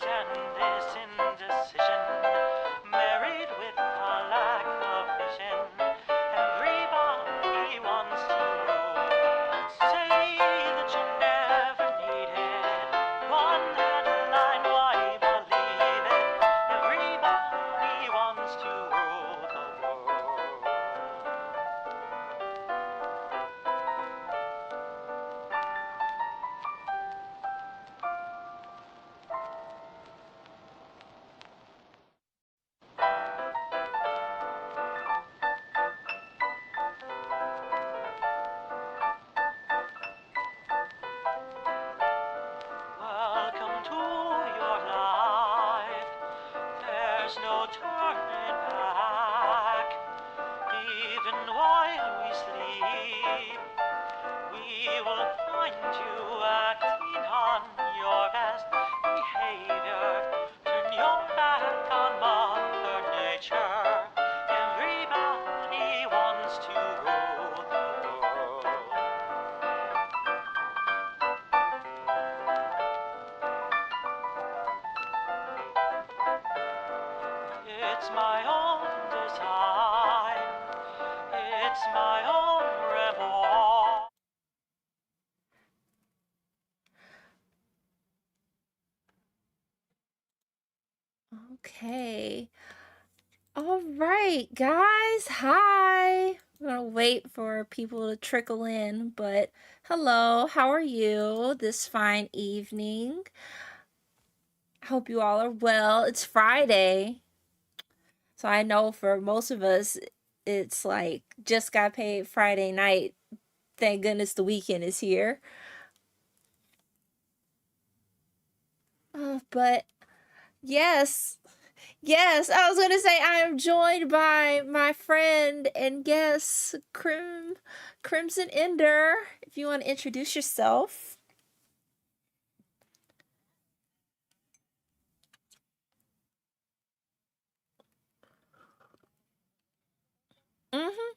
and this indecision, married with a lack of vision. Everybody wants to rule. Say that you never needed one headline, why believe it? Everybody wants to rule the world. Welcome to your life. There's no turning back. Even while we sleep, we will find you acting on your best behavior. Turn your back on Mother Nature. Everybody wants to rule the world. It's my own design. It's my own reward. Okay. All right, guys. Hi. I'm gonna wait for people to trickle in, but hello, how are you this fine evening? I hope you all are well. It's Friday. So I know for most of us, it's like just got paid Friday night. Thank goodness the weekend is here. But yes, yes, I was gonna say I am joined by my friend and guest, Crimson Ender. If you want to introduce yourself. Mm-hmm.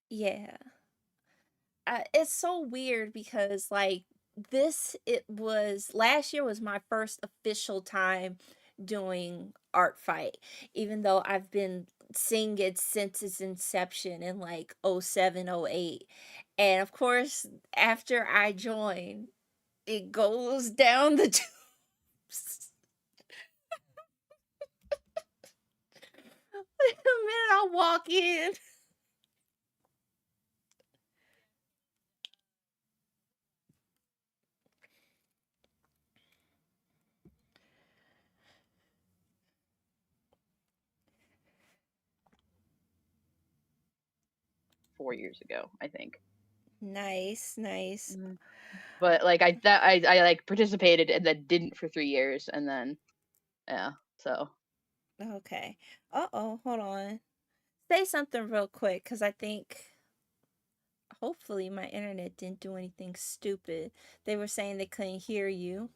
Yeah. It's so weird because like this it was last year was my first official time doing ArtFight, even though I've been seeing it since its inception in like '07, '08. And of course, after I joined, it goes down the tubes. The minute I walk in. 4 years ago, I think. Nice, nice. But like I like participated and then didn't for 3 years, and then yeah, so Okay. Uh-oh, hold on. Say something real quick, because I think hopefully my internet didn't do anything stupid. They were saying they couldn't hear you.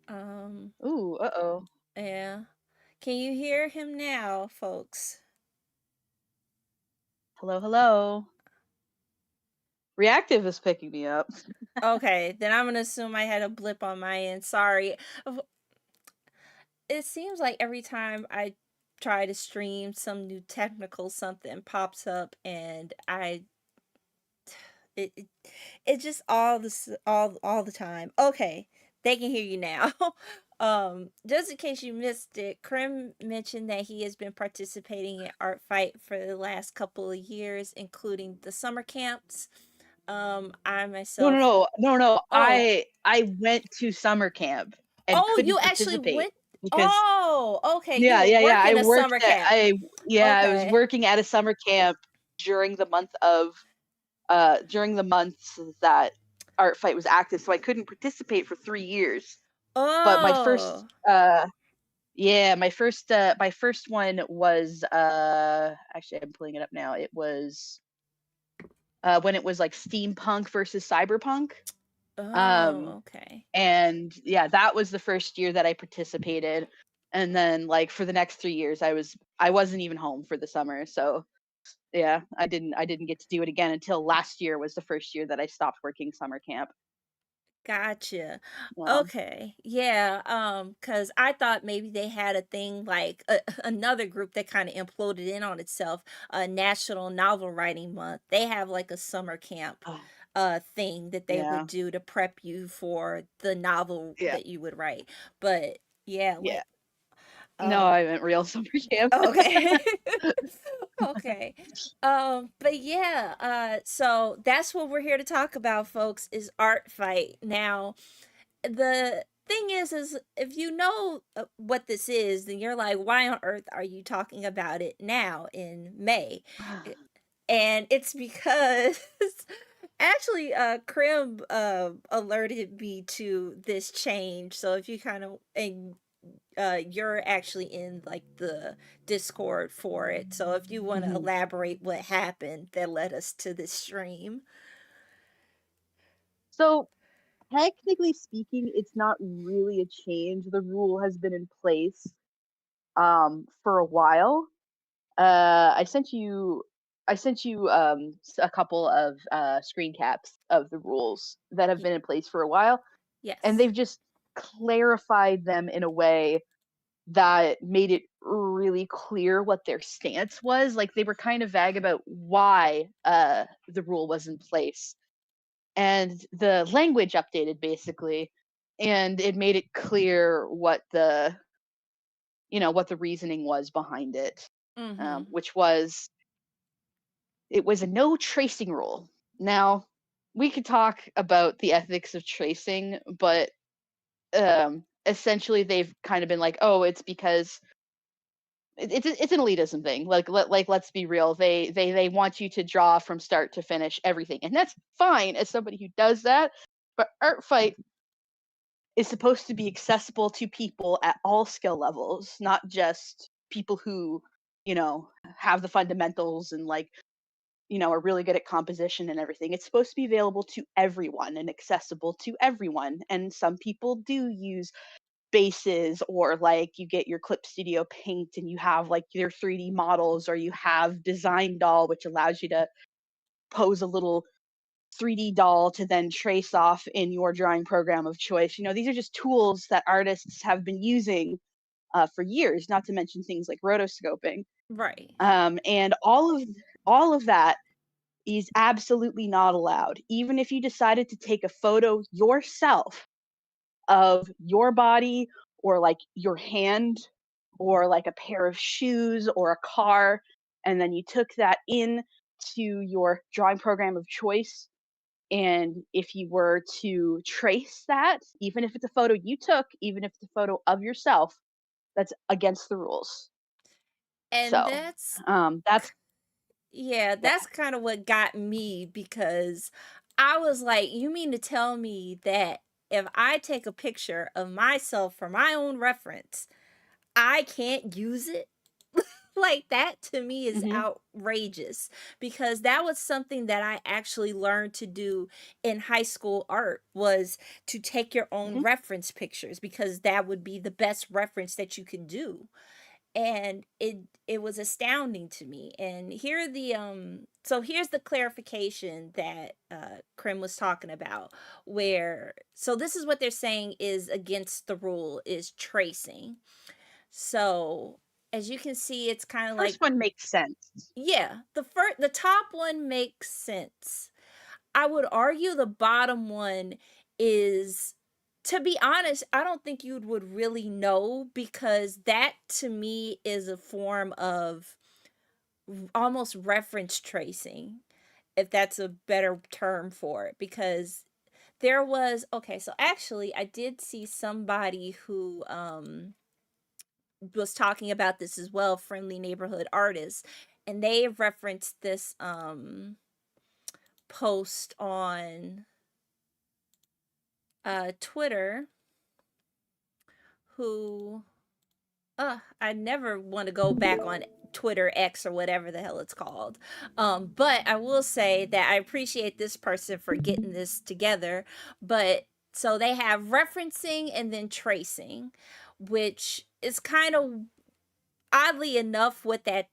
Um, ooh, uh-oh. yeah. Can you hear him now, folks? Hello, hello. Reactive is picking me up. Okay, then I'm gonna assume I had a blip on my end. Sorry. It seems like every time I try to stream, some new technical something pops up, and it it, it just all the time. Okay, they can hear you now. Just in case you missed it, Krim mentioned that he has been participating in Art Fight for the last couple of years, including the summer camps. I No, no, myself. no, no, no. Oh, I went to summer camp and oh, you couldn't actually participate went. because Oh, okay. You yeah, were yeah, yeah. working a summer camp. I was Okay. working at a summer camp during the month of during the months that Art Fight was active, so I couldn't participate for 3 years. But my first Oh, yeah, my first one was actually I'm pulling it up now. It was when it was like steampunk versus cyberpunk. Oh, okay. And yeah, that was the first year that I participated. And then like for the next 3 years, I wasn't even home for the summer. So yeah, I didn't get to do it again until last year was the first year that I stopped working summer camp. Gotcha. Um, Okay. Yeah, cuz I thought maybe they had a thing like another group that kind of imploded in on itself, National Novel Writing Month. They have like a summer camp oh, thing that they would yeah, do to prep you for the novel yeah, that you would write. But yeah, yeah. like No, um I meant real summer camp. okay. Okay. But yeah, so that's what we're here to talk about, folks, is art fight. Now, the thing is if you know what this is, then you're like, why on earth are you talking about it now in May? I- And it's because actually Krim alerted me to this change. So if you kind of and you're actually in like the Discord for it. So if you want to Mhm. elaborate what happened that led us to this stream. So technically speaking, it's not really a change. The rule has been in place for a while. I sent you a couple of screen caps of the rules that have Y- been in place for a while, and yes. they've just clarified them in a way that made it really clear what their stance was. Like they were kind of vague about why the rule was in place, and the language updated basically, and it made it clear what the reasoning was behind it, Mhm. which was it was a no tracing rule. Now, we could talk about the ethics of tracing, but essentially they've kind of been like, oh, it's because it's an elitism thing. Like let's be real. They want you to draw from start to finish everything, and that's fine as somebody who does that. But art fight is supposed to be accessible to people at all skill levels, not just people who have the fundamentals and like are really good at composition and everything. It's supposed to be available to everyone and accessible to everyone. And some people do use bases, or like you get your Clip Studio Paint and you have like your 3D models, or you have Design Doll, which allows you to pose a little 3D doll to then trace off in your drawing program of choice. These are just tools that artists have been using for years, not to mention things like rotoscoping. Right. And all of that is absolutely not allowed. Even if you decided to take a photo yourself of your body, or like your hand, or like a pair of shoes or a car, and then you took that in to your drawing program of choice, and if you were to trace that, even if it's a photo you took, even if it's a photo of yourself, that's against the rules. And So that's that's yeah, yeah. that's kind of what got me because I was like, you mean to tell me that if I take a picture of myself for my own reference, I can't use it? Like that to me is Hmm. outrageous because that was something that I actually learned to do in high school art was to take your own Hmm. reference pictures because that would be the best reference that you can do. And it was astounding to me. And here the so here's the clarification that Krim was talking about, where so this is what they're saying is against the rule is tracing. So as you can see, it's kind of like First one makes sense. yeah, the top one makes sense. I would argue the bottom one is, to be honest, I don't think you would really know because that to me is a form of almost reference tracing, if that's a better term for it. Because there was, okay, so actually, I did see somebody who was talking about this as well, friendly neighborhood artists, and they referenced this post on Twitter who I never want to go back on Twitter X or whatever the hell it's called. But I will say that I appreciate this person for getting this together. But so they have referencing and then tracing, which is kind of oddly enough what that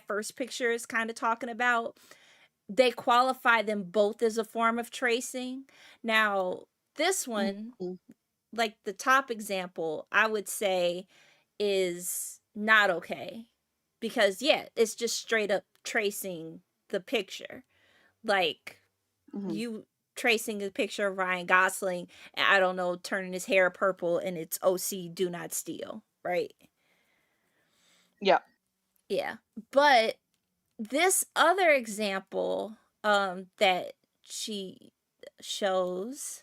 first picture is kind of talking about. They qualify them both as a form of tracing. Now, this one, Mhm. like the top example, I would say is not okay. Because yeah, it's just straight up tracing the picture. Like Mhm. you tracing a picture of Ryan Gosling and I don't know, turning his hair purple and it's OC do not steal, right? Yeah. Yeah. But this other example that she shows,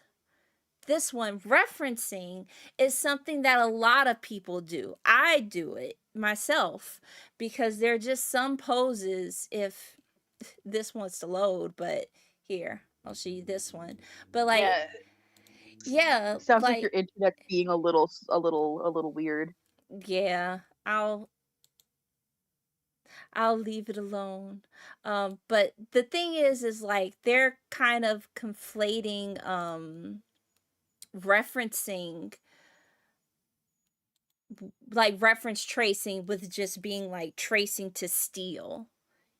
this one referencing, is something that a lot of people do. I do it myself because there are just some poses, if this wants to load, but here, I'll show you this one. But like, Yeah. yeah, Sounds like your like, internet's being a little weird. yeah, I'll leave it alone. But the thing is like they're kind of conflating referencing, like reference tracing with just being like tracing to steal,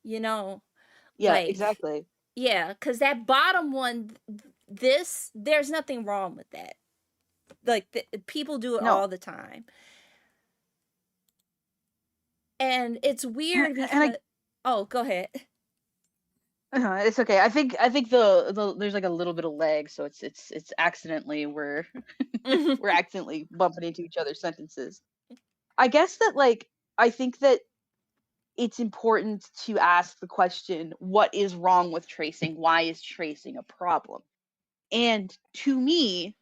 you know? Yeah, Like, exactly. yeah, because that bottom one, this, there's nothing wrong with that. Like, people do it No. all the time. And it's weird And because, oh, go ahead. it's okay. I think the there's like a little bit of lag, so it's accidentally we're accidentally bumping into each other's sentences. I guess that like I think that it's important to ask the question, what is wrong with tracing? Why is tracing a problem? And to me,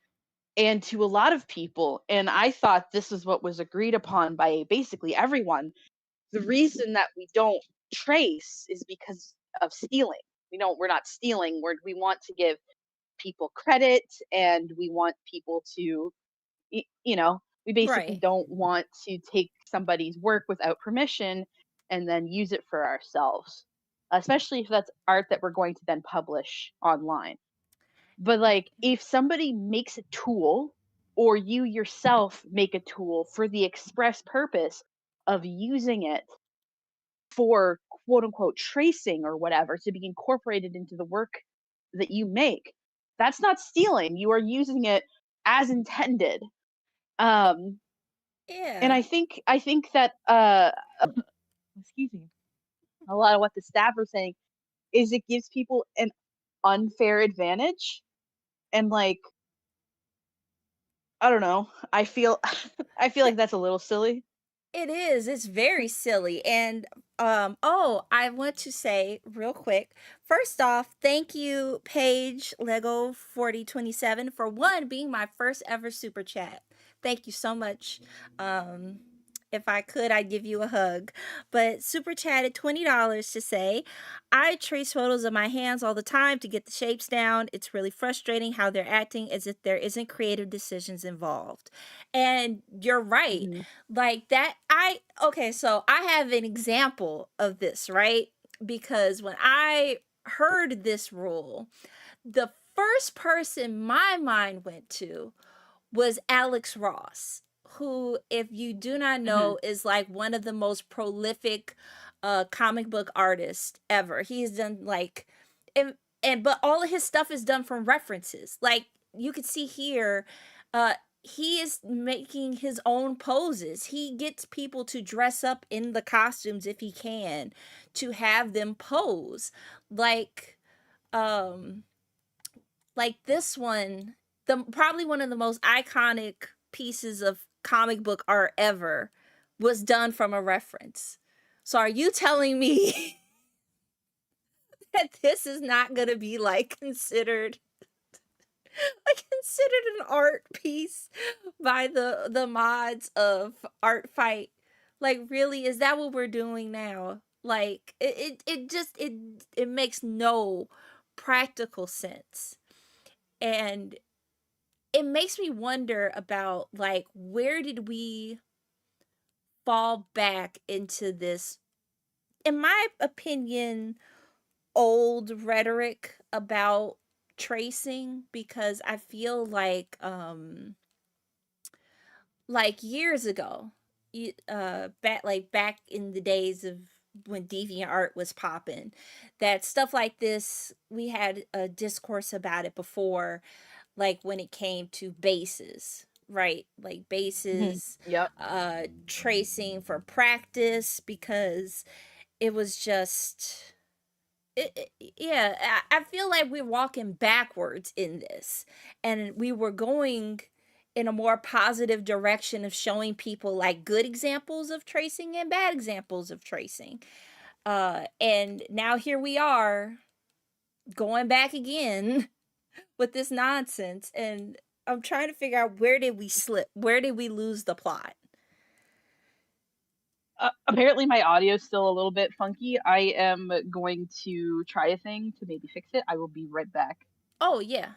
and to a lot of people, and I thought this is what was agreed upon by basically everyone, the reason that we don't trace is because of stealing. We're not stealing. We want to give people credit, and we want people to, we basically Right. don't want to take somebody's work without permission and then use it for ourselves, especially if that's art that we're going to then publish online. But like if somebody makes a tool, or you yourself make a tool for the express purpose of using it for quote unquote tracing or whatever to be incorporated into the work that you make, that's not stealing. You are using it as intended. Um, and Yeah. I think that excuse me, a lot of what the staff are saying is it gives people an unfair advantage, and like I don't know. I feel I feel like that's a little silly. It is. It's very silly. And oh, I want to say real quick. First off, thank you, Paige Lego 4027, for one being my first ever super chat. Thank you so much. Um if I could, I'd give you a hug. But super chatted $20 to say, I trace photos of my hands all the time to get the shapes down. It's really frustrating how they're acting as if there isn't creative decisions involved. And you're right, Mhm. like that. I Okay, so I have an example of this, right? Because when I heard this rule, the first person my mind went to was Alex Ross, who, if you do not Mhm. know, is like one of the most prolific comic book artists ever. He's done like, and but all of his stuff is done from references. Like you could see here, uh he is making his own poses. He gets people to dress up in the costumes if he can, to have them pose. Like um like this one, the probably one of the most iconic pieces of comic book art ever, was done from a reference. So are you telling me that this is not going to be like considered considered an art piece by the mods of ArtFight? Like, really, is that what we're doing now? Like it just it makes no practical sense. And it makes me wonder about like where did we fall back into this, in my opinion, old rhetoric about tracing, because I feel like years ago, back in the days of when DeviantArt was popping, that stuff like this, we had a discourse about it before, like when it came to bases, right? Like bases, Yep. tracing for practice, because it was just yeah, I feel like we're walking backwards in this, and we were going in a more positive direction of showing people like good examples of tracing and bad examples of tracing. And now here we are going back again with this nonsense, and I'm trying to figure out, where did we slip? Where did we lose the plot? Apparently my audio is still a little bit funky. I am going to try a thing to maybe fix it. I will be right back. Oh yeah.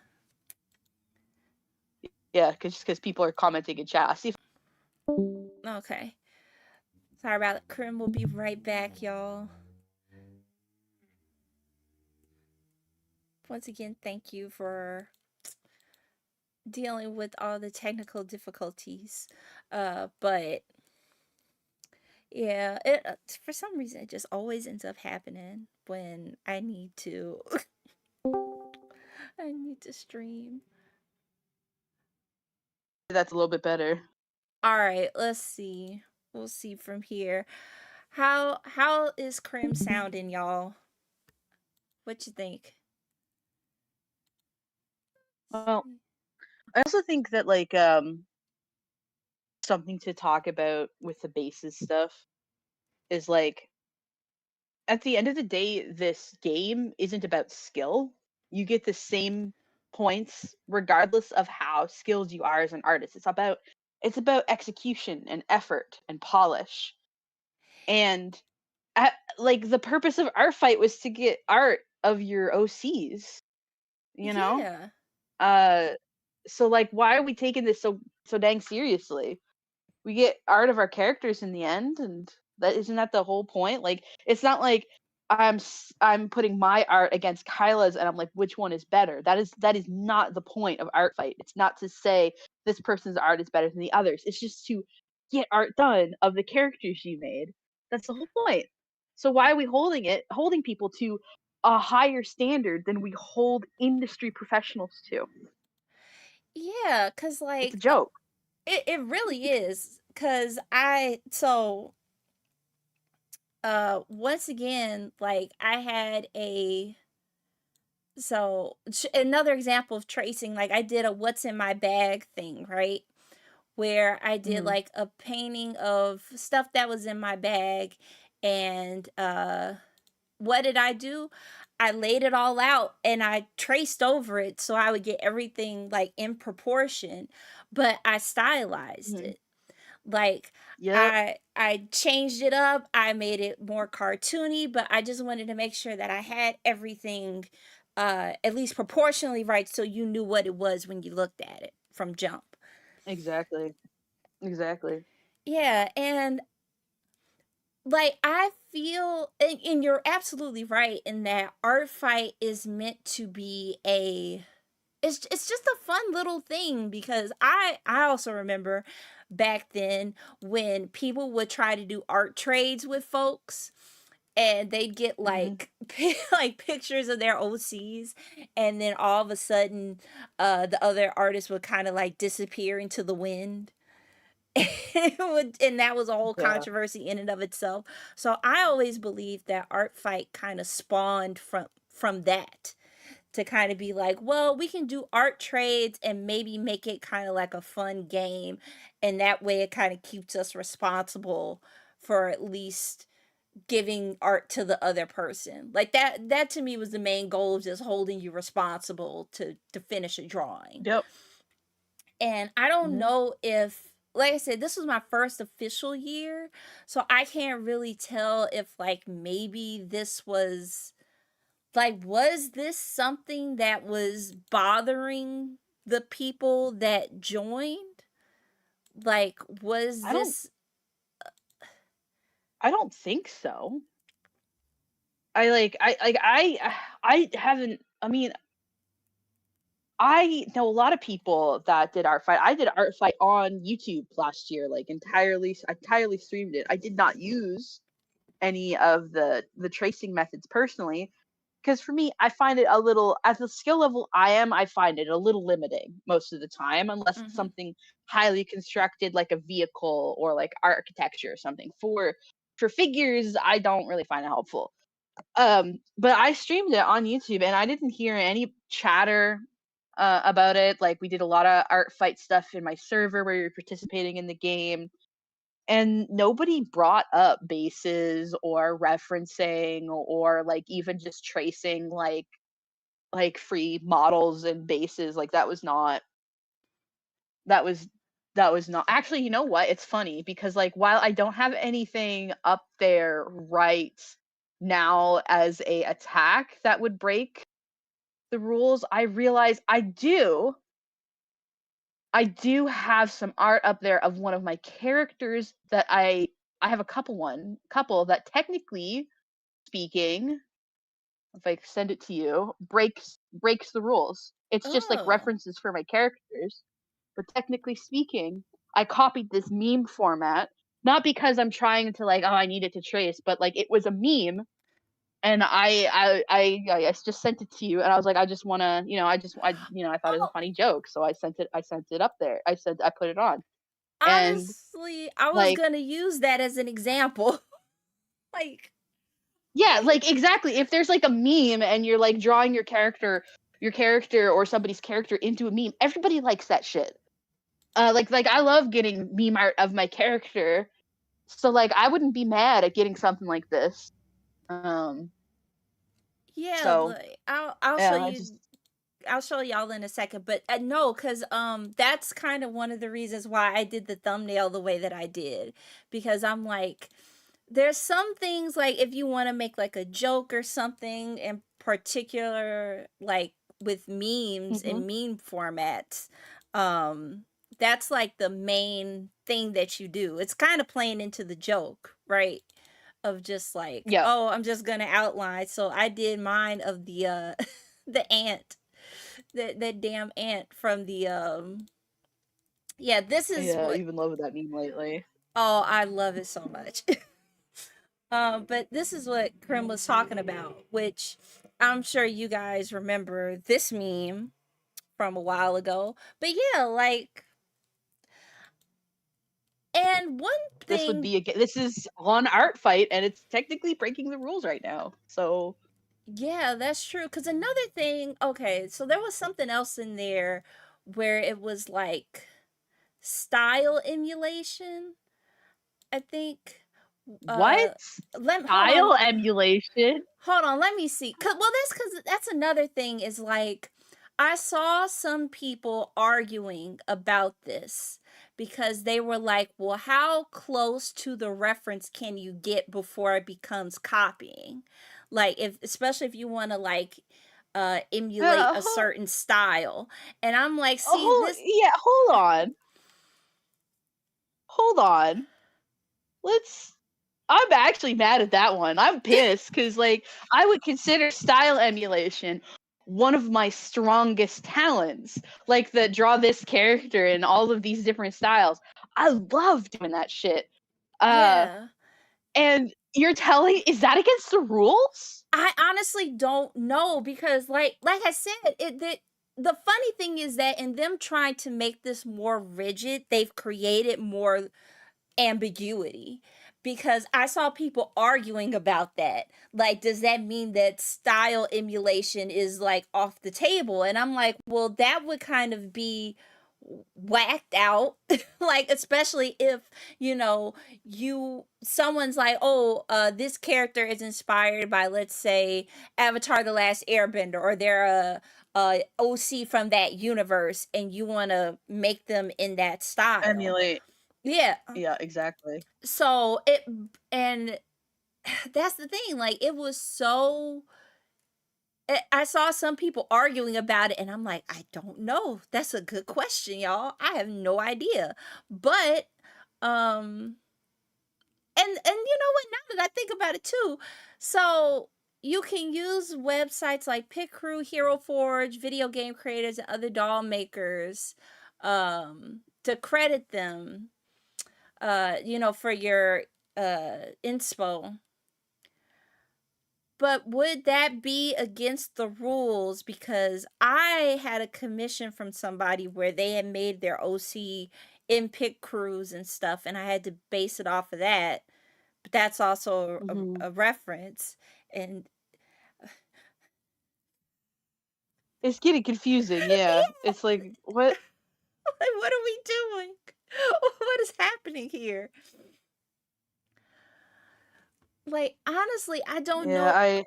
Yeah, because people are commenting in chat. I'll see if Okay. Sorry about it. Krim will be right back, y'all. Once again, thank you for dealing with all the technical difficulties. But yeah, it for some reason it just always ends up happening when I need to I need to stream. that's a little bit better. All right, let's see. We'll see from here. How is Krim sounding, y'all? What you think? Well, I also think that something to talk about with the bases stuff is like at the end of the day, this game isn't about skill. You get the same points regardless of how skilled you are as an artist. It's about execution and effort and polish. And like the purpose of ArtFight was to get art of your OCs, you know? Yeah. Uh so like why are we taking this so dang seriously? We get art of our characters in the end, and that isn't that the whole point. Like it's not like I'm putting my art against Kyla's and I'm like, which one is better? That is not the point of Art Fight. It's not to say this person's art is better than the others. It's just to get art done of the characters you made. That's the whole point. So why are we holding people to a higher standard than we hold industry professionals to? Yeah, cuz It's a like joke. it really is, cuz once again, like I had another example of tracing, like I did a what's in my bag thing, right? Where I did Mhm. like a painting of stuff that was in my bag, and what did I do? I laid it all out and I traced over it so I would get everything like in proportion, but I stylized Mhm. it. Like Yep. I changed it up, I made it more cartoony, but I just wanted to make sure that I had everything at least proportionally right, so you knew what it was when you looked at it from jump. Exactly. Exactly. Yeah, and like I feel, and you're absolutely right in that art fight is meant to be a, it's just a fun little thing, because I also remember back then when people would try to do art trades with folks, and they'd get Mhm. like like pictures of their OCs, and then all of a sudden the other artist would kind of like disappear into the wind. And that was a whole Yeah. controversy in and of itself. So I always believed that art fight kind of spawned from that, to kind of be like, well, we can do art trades and maybe make it kind of like a fun game, and that way it kind of keeps us responsible for at least giving art to the other person. Like that to me was the main goal, of just holding you responsible to finish a drawing. Yep. And I don't Mhm. know if, like I said, this was my first official year, so I can't really tell if like maybe this was like, was this something that was bothering the people that joined? Like, was I don't this I don't think so. I haven't. I mean, I know a lot of people that did ArtFight. I did ArtFight on YouTube last year, like I entirely streamed it. I did not use any of the tracing methods personally, because for me, I find it a little, at the skill level I am, I find it a little limiting most of the time, unless it's Mhm. something highly constructed like a vehicle or like architecture or something. For figures, I don't really find it helpful. But I streamed it on YouTube and I didn't hear any chatter about it. Like, we did a lot of art fight stuff in my server where you're participating in the game, and nobody brought up bases or referencing or like even just tracing like free models and bases. Like, that was that was not actually, you know what? It's funny because, like, while I don't have anything up there right now as a attack that would break the rules, I realize I do have some art up there of one of my characters that I have a couple that, technically speaking, if I send it to you, breaks the rules. It's just like Oh. references for my characters, but technically speaking, I copied this meme format, not because I'm trying to, like, oh, I need it to trace, but like it was a meme, and I just sent it to you, and I was like, I just want to, I thought it was a Oh, funny joke, so I sent it up there. I put it on, and honestly, I was like, gonna use that as an example. Like, yeah, like, exactly. If there's like a meme and you're like drawing your character or somebody's character into a meme, everybody likes that shit. Like I love getting meme art of my character, so like I wouldn't be mad at getting something like this. Um, yeah, so like I'll show yeah, you. I'll show y'all in a second, but no, because that's kind of one of the reasons why I did the thumbnail the way that I did, because I'm like, there's some things like if you want to make like a joke or something in particular, like with memes hmm and meme formats, um, that's like the main thing that you do. It's kind of playing into the joke, right? Of just like, yeah, oh, I'm just gonna outline. So I did mine of the the ant, that damn ant from the yeah, this is yeah, what, you've been loving that meme lately. oh, I love it so much. But this is what Krim was talking about, which I'm sure you guys remember this meme from a while ago. But yeah, like, and one thing, This is on Art Fight, and it's technically breaking the rules right now. So yeah, that's true. Because another thing, okay, so there was something else in there where it was like style emulation, I think. what? Uh, hold on. Style emulation? Hold on, let me see. Well, that's another thing is like I saw some people arguing about this because they were like, "Well, how close to the reference can you get before it becomes copying?" Like if especially if you want to like emulate a Hold, certain style. And I'm like, "See, this yeah, hold on. Let's. I'm actually mad at that one. I'm pissed because, like, I would consider style emulation one of my strongest talents. Like, the draw this character in all of these different styles. I love doing that shit. Uh, yeah. and you're telling, is that against the rules? I honestly don't know because like I said, the funny thing is that in them trying to make this more rigid, they've created more ambiguity because I saw people arguing about that. Like, does that mean that style emulation is like off the table? And I'm like, well, that would kind of be whacked out. Like, especially if, you know, someone's like, oh, this character is inspired by, let's say, Avatar the Last Airbender, or they're a OC from that universe, and you want to make them in that style. Emulate. Yeah, Yeah, exactly. so and that's the thing, like it was so I saw some people arguing about it and I'm like, I don't know. That's a good question, y'all. I have no idea. But um And you know what? Now that I think about it too, so you can use websites like Pit Crew, Hero Forge, video game creators, and other doll makers to credit them, for your inspo. But would that be against the rules? Because I had a commission from somebody where they had made their OC in Pit Crews and stuff, and I had to base it off of that. But that's also Hmm. a reference. And It's getting confusing. Yeah, it's like what? like, what are we doing? What is happening here? Like, honestly, I don't Yeah, know.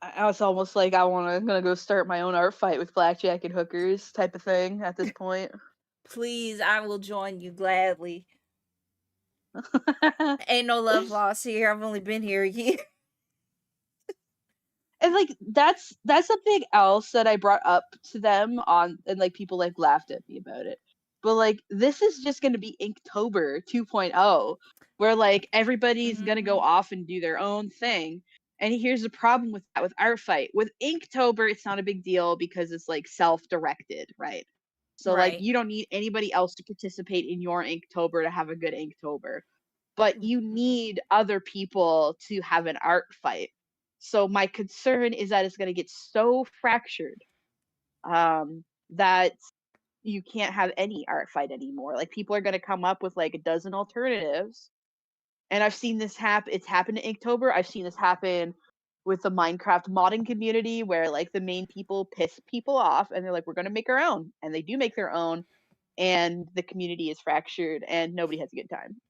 I was almost like I'm gonna go start my own art fight with blackjack and hookers type of thing at this point. Please, I will join you gladly. Ain't no love lost here. I've only been here a year. And like that's something else that I brought up to them on, and like people like laughed at me about it. But like this is just going to be Inktober 2.0, where like everybody's going to go Hmm. off and do their own thing. And here's the problem with that with ArtFight. With Inktober, it's not a big deal because it's like self-directed, right? So like Right. you don't need anybody else to participate in your Inktober to have a good Inktober. But you need other people to have an art fight. So my concern is that it's going to get so fractured that you can't have any art fight anymore. Like people are going to come up with like a dozen alternatives, and I've seen this happen. It's happened in Inktober. I've seen this happen with the Minecraft modding community, where like the main people piss people off, and they're like, "We're going to make our own," and they do make their own, and the community is fractured, and nobody has a good time.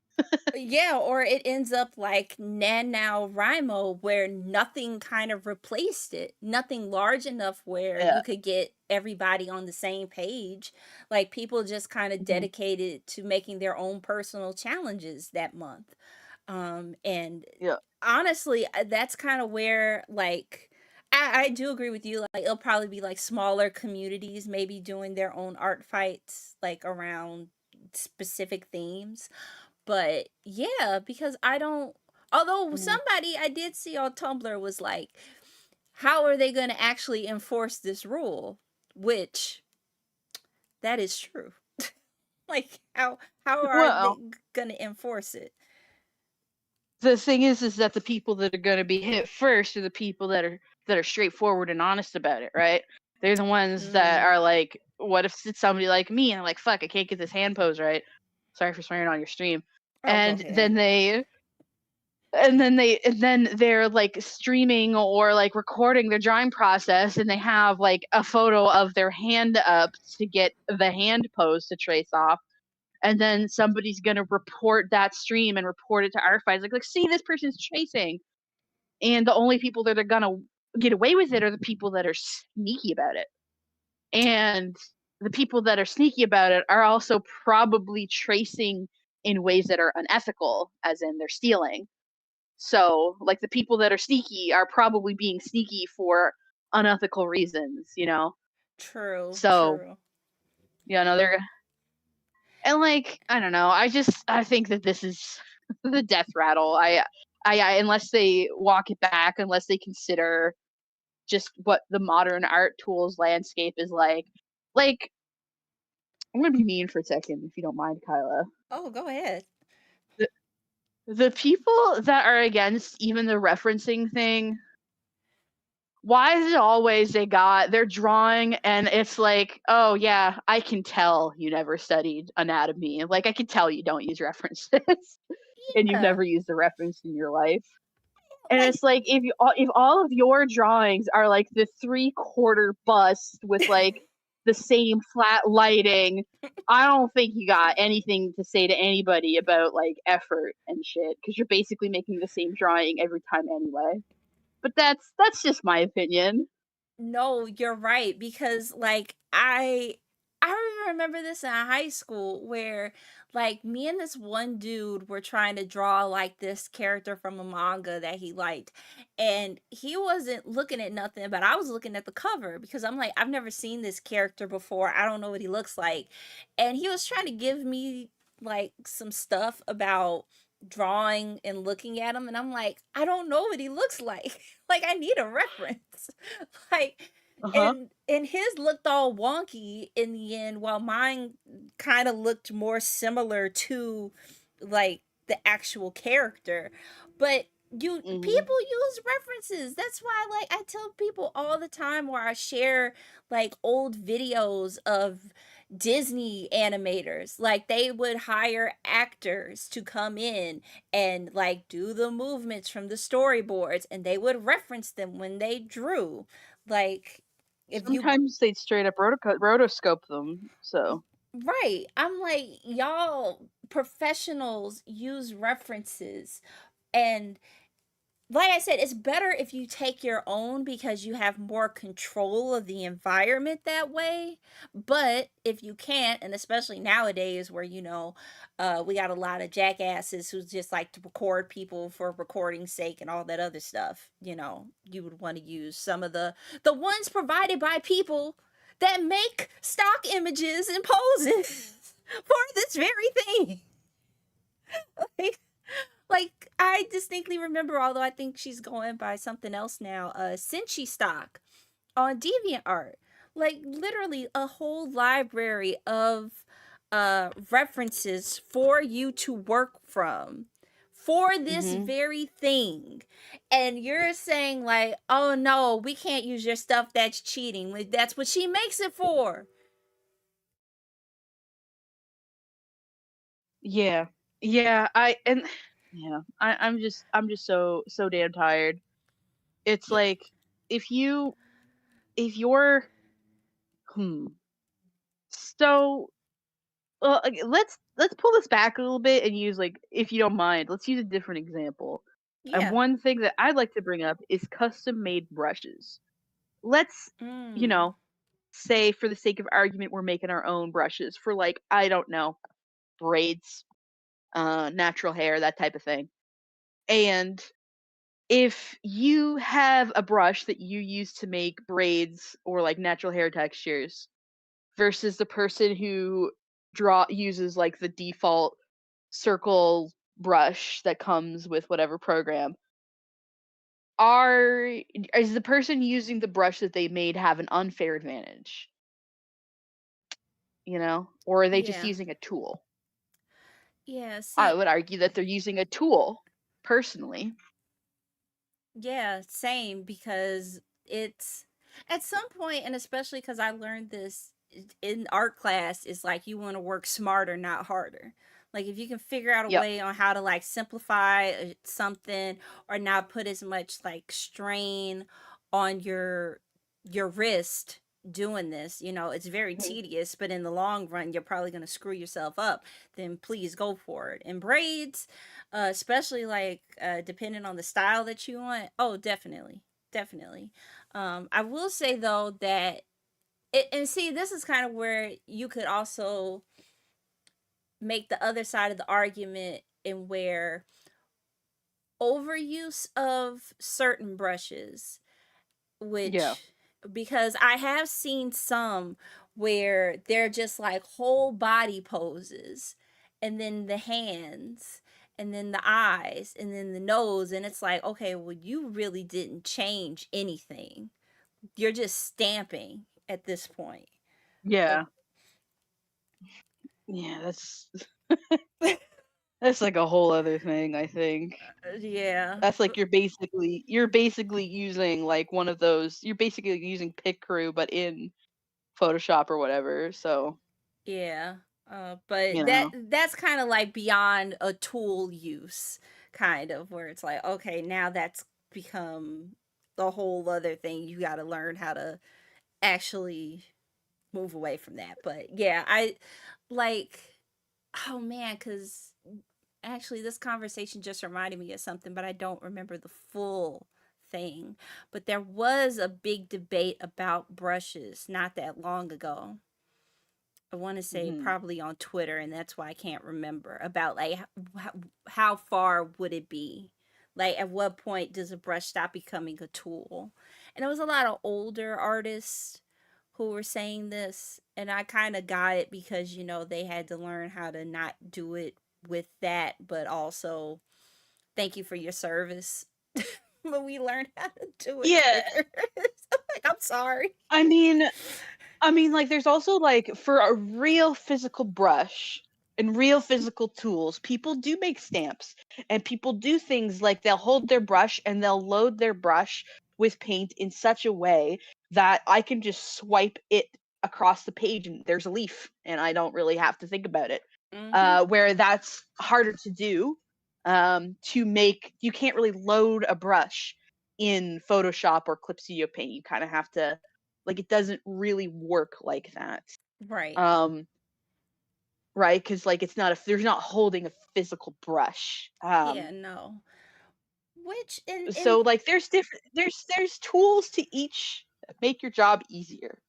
Yeah, or it ends up like NaNoWriMo, where nothing kind of replaced it. Nothing large enough where Yeah. you could get everybody on the same page. Like people just kind of Hmm. dedicated to making their own personal challenges that month. And Yeah. honestly, that's kind of where like I do agree with you. Like it'll probably be like smaller communities maybe doing their own art fights like around specific themes. But yeah, because I don't, although Mhm. somebody I did see on Tumblr was like, how are they going to actually enforce this rule? Which that is true. Like how are they Well, going to enforce it? the thing is that the people that are going to be hit first are the people that are straightforward and honest about it, right? They're the ones that Mm. are like, what if it's somebody like me and I'm like, fuck, I can't get this hand pose right. Sorry for swearing on your stream. Oh, go And ahead. then they're like streaming or like recording their drawing process, and they have like a photo of their hand up to get the hand pose to trace off, and then somebody's gonna report that stream and report it to ArtFight. Like, see, this person's tracing, and the only people that are gonna get away with it are the people that are sneaky about it, and the people that are sneaky about it are also probably tracing in ways that are unethical, as in they're stealing. So, like the people that are sneaky are probably being sneaky for unethical reasons, you know. True, So, true. they're, and like I don't know. I think that this is the death rattle. I unless they walk it back, unless they consider just what the modern art tools landscape is like. Like I'm gonna be mean for a second, if you don't mind, Kyla. Oh, go ahead. The, the people that are against even the referencing thing, why is it always they're drawing and it's like, oh yeah, I can tell you never studied anatomy. Like I can tell you don't use references and you've Yeah. never used a reference in your life. And Like it's like if all of your drawings are like the 3/4 bust with like the same flat lighting, I don't think you got anything to say to anybody about like effort and shit, because you're basically making the same drawing every time anyway. But that's just my opinion. no, you're right because like I remember this in high school where like me and this one dude were trying to draw like this character from a manga that he liked, and he wasn't looking at nothing, but I was looking at the cover because I'm like, I've never seen this character before. I don't know what he looks like. And he was trying to give me like some stuff about drawing and looking at him, and I'm like, I don't know what he looks like. Like I need a reference. Like Uh-huh. and his looked all wonky in the end, while mine kind of looked more similar to like the actual character. But Mhm. people use references. That's why like I tell people all the time, where I share like old videos of Disney animators. Like they would hire actors to come in and like do the movements from the storyboards, and they would reference them when they drew. Like if you Sometimes they'd straight up rotoscope them, so right, I'm like, y'all professionals use references. And like I said, it's better if you take your own, because you have more control of the environment that way. But if you can't, and especially nowadays where, we got a lot of jackasses who just like to record people for recording's sake and all that other stuff, you would want to use some of the ones provided by people that make stock images and poses for this very thing. Like, I distinctly remember, although I think she's going by something else now, Cinchi stock on DeviantArt. Like literally a whole library of references for you to work from for this mhm. very thing. And you're saying like, "Oh no, we can't use your stuff, that's cheating." Like, that's what she makes it for. Yeah. Yeah, I and yeah, I'm just so damn tired. It's Yeah. like if you if you're hmm. So, okay, let's pull this back a little bit and use like if you don't mind, let's use a different example. And Yeah. one thing that I'd like to bring up is custom made brushes. Let's, you Mm. know, say for the sake of argument we're making our own brushes for like I don't know, braids, natural hair, that type of thing. And if you have a brush that you use to make braids or like natural hair textures versus the person who draw uses like the default circle brush that comes with whatever program, are is the person using the brush that they made have an unfair advantage, or are they just Yeah. using a tool? Yeah, I see, would argue that they're using a tool, personally. yeah, same, because it's at some point, and especially because I learned this in art class, is like you want to work smarter, not harder. Like if you can figure out a Yep. way on how to like simplify something, or not put as much like strain on your wrist doing this, it's very Mhm. tedious, but in the long run you're probably going to screw yourself up, then please go for it. And braids, especially like depending on the style that you want. Oh, definitely, definitely. I will say though that and see, this is kind of where you could also make the other side of the argument, in where overuse of certain brushes, Yeah. which, because I have seen some where they're just like whole body poses, and then the hands, and then the eyes, and then the nose, and it's like, okay, well, you really didn't change anything. You're just stamping at this point. Like, Yeah. Yeah, that's like a whole other thing, I think. yeah, That's like you're basically using like one of those you're basically using Pic Crew but in Photoshop or whatever. So, yeah. you But know. that's kind of like beyond a tool use, kind of, where it's like, okay, now that's become a whole other thing. You got to learn how to actually move away from that. But yeah, I like, oh man, because actually this conversation just reminded me of something, but I don't remember the full thing. But there was a big debate about brushes not that long ago. I want to say Mhm. probably on Twitter, and that's why I can't remember, about like how far would it be? Like, at what point does a brush stop becoming a tool? And it was a lot of older artists who were saying this, and I kind of got it because they had to learn how to not do it with that, but also thank you for your service. But we learned how to do it Yeah, quicker. So, like, I'm sorry. I mean, like, there's also, like, for a real physical brush and real physical tools, people do make stamps, and people do things like they'll hold their brush and they'll load their brush with paint in such a way that I can just swipe it across the page and there's a leaf, and I don't really have to think about it. Mhm. Where that's harder to do, to make you can't really load a brush in Photoshop or Clip Studio Paint. You kind of have to like it doesn't really work like that. Right. Um, right? Because like it's not a there's not holding a physical brush. Yeah, no. Which in So like there's different there's tools to each make your job easier.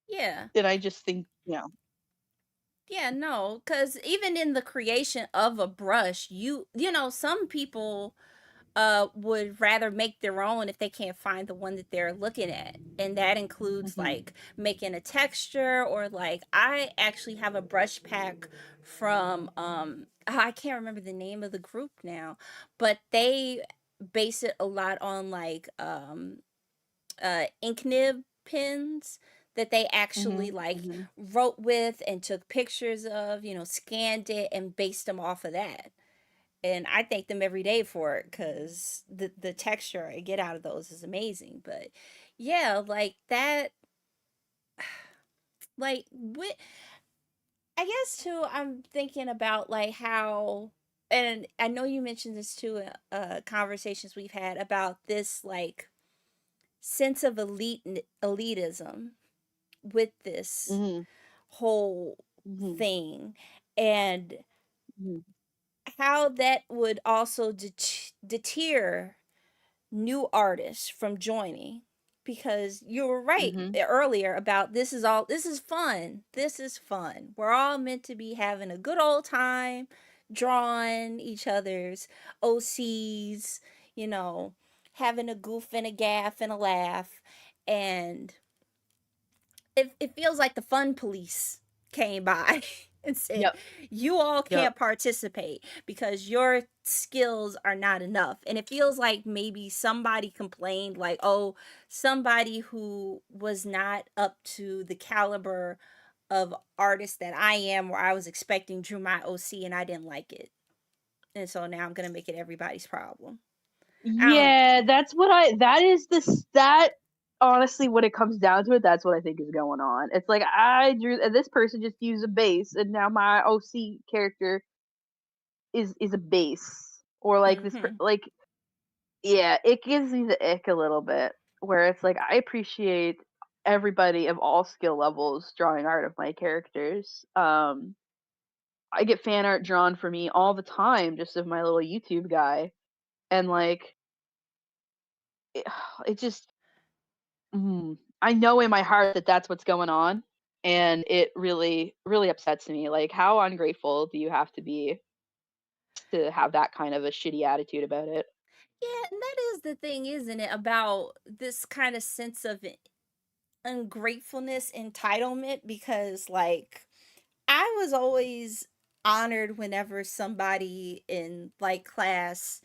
yeah. And I just think, Yeah, no, cuz even in the creation of a brush, some people would rather make their own if they can't find the one that they're looking at. And that includes Mhm, like making a texture, or like I actually have a brush pack from I can't remember the name of the group now, but they base it a lot on like ink nib pens that they actually mhm, like mhm. wrote with and took pictures of, scanned it and based them off of that. And I thank them every day for it because the texture I get out of those is amazing. But yeah, like that, like what I guess too. I'm thinking about like how, and I know you mentioned this too. Conversations we've had about this like sense of elitism with this Mhm, whole mhm, thing, and mhm, how that would also deter new artists from joining, because you were right mhm. earlier about this is fun, we're all meant to be having a good old time drawing each other's OCs, you know having a goof and a gaff and a laugh. And it feels like the fun police came by and said, Yep, you all yep. can't participate because your skills are not enough. And it feels like maybe somebody complained, like, oh, somebody who was not up to the caliber of artist that I am, or I was expecting, drew my OC and I didn't like it. And so now I'm going to make it everybody's problem. I don't Yeah, know. that's what that is that honestly when it comes down to it, that's what I think is going on. It's like I drew and this person just used a base and now my OC character is a base or like Hmm. like yeah, it gives me the ick a little bit where it's like I appreciate everybody of all skill levels drawing art of my characters. I get fan art drawn for me all the time just of my little YouTube guy and like it, it just I know in my heart that that's what's going on, and it really, really upsets me. Like, how ungrateful do you have to be to have that kind of a shitty attitude about it? Yeah, and that is the thing, isn't it? About this kind of sense of ungratefulness, entitlement, because like I was always honored whenever somebody in like class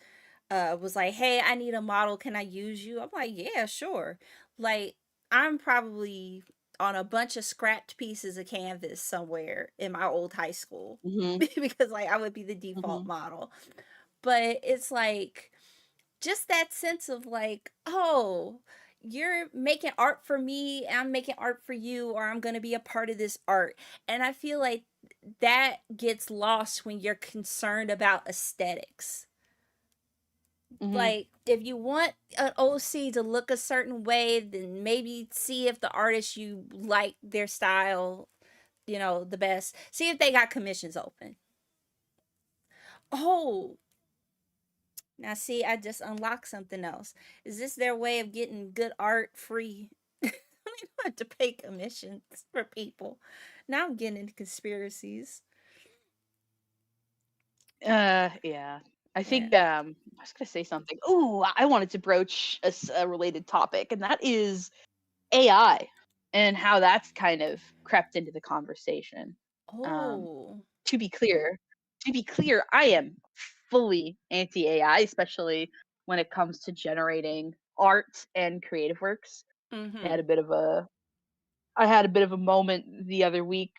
was like, "Hey, I need a model. Can I use you?" I'm like, "Yeah, sure." Like I'm probably on a bunch of scrapped pieces of canvas somewhere in my old high school Mhm, because like I would be the default mhm, model. But it's like just that sense of like, oh, you're making art for me, I'm making art for you, or I'm going to be a part of this art. And I feel like that gets lost when you're concerned about aesthetics. mhm. Like, if you want an OC to look a certain way, then maybe see if the artist you like their style, the best. See if they got commissions open. Oh, now, see, I just unlocked something else. Is this their way of getting good art free? I don't have to pay commissions for people. Now I'm getting into conspiracies. Yeah. I Yeah. think I was gonna say something. Ooh, I wanted to broach a related topic, and that is AI. and how that's kind of crept into the conversation. Um, Oh. to be clear, I am fully anti AI, especially when it comes to generating art and creative works. I had Mhm. a bit of a I had a bit of a moment the other week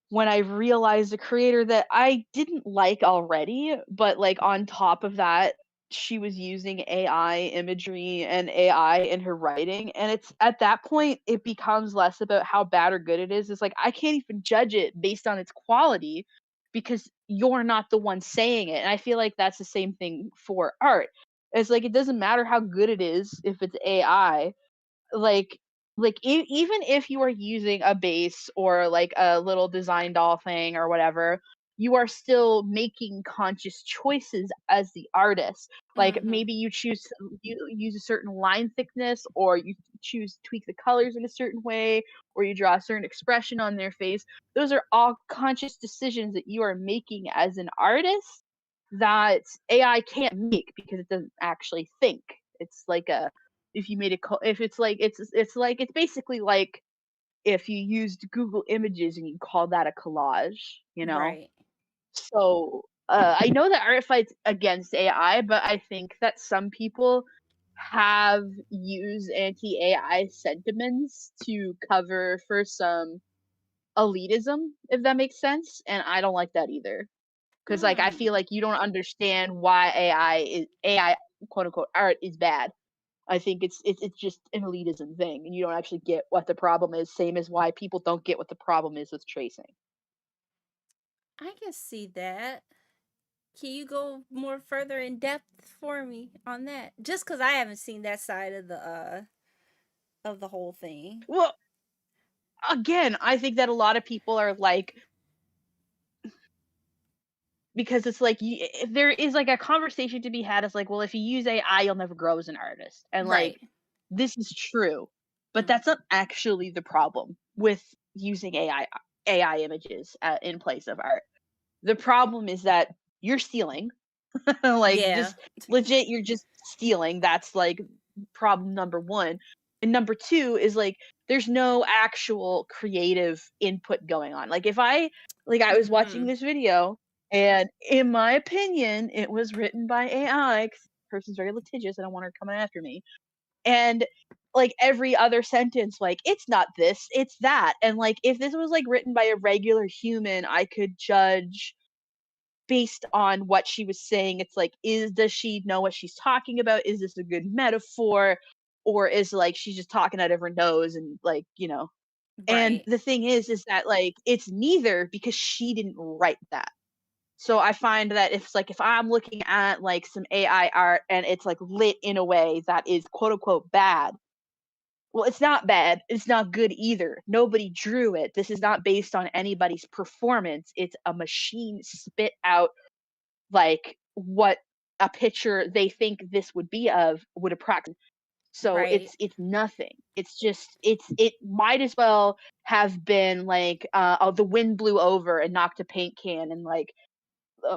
when I realized a creator that I didn't like already, but like on top of that, she was using AI imagery and AI in her writing. And it's at that point, it becomes less about how bad or good it is. It's like, I can't even judge it based on its quality because you're not the one saying it. And I feel like that's the same thing for art. It's like, it doesn't matter how good it is if it's AI, like even if you are using a base or like a little design doll thing or whatever, you are still making conscious choices as the artist. Like Mhm. maybe you use a certain line thickness, or you choose to tweak the colors in a certain way, or you draw a certain expression on their face. Those are all conscious decisions that you are making as an artist that AI can't make because it doesn't actually think. It's like a if you made a if it's like it's basically like if you used Google Images and you call that a collage, you know? Right. So, I know that ArtFight's against AI, but I think that some people have used anti-AI sentiments to cover for some elitism, if that makes sense, and I don't like that either. Because like, I feel Hmm. like you don't understand why AI, quote, unquote, "art" is bad. I think it's just an elitism thing, and you don't actually get what the problem is. Same as why people don't get what the problem is with tracing. I can see that. Can you go more further in depth for me on that? Just because I haven't seen that side of the whole thing. Well, again, I think that a lot of people are like, because it's like there is like a conversation to be had. It's like, well, if you use AI, you'll never grow as an artist, and like Right. this is true, but Mm. that's not actually the problem with using AI images in place of art. The problem is that you're stealing. Like Yeah. just legit, you're just stealing. That's like problem number one. And number two is like there's no actual creative input going on. Like if I was watching Mhm. this video, and in my opinion it was written by AI, 'cause the person's very litigious, I don't want her coming after me. And like every other sentence, like it's not this, it's that. And like if this was like written by a regular human, I could judge based on what she was saying. It's like, does she know what she's talking about? Is this a good metaphor? Or is like she's just talking out of her nose and like, and Right. the thing is that like it's neither, because she didn't write that. So I find that if I'm looking at like some AI art and it's like lit in a way that is quote unquote bad, well, it's not bad. It's not good either. Nobody drew it. This is not based on anybody's performance. It's a machine spit out like what a picture they think this would be of would approximate. So Right. it's nothing. It's just it might as well have been like oh, the wind blew over and knocked a paint can, and like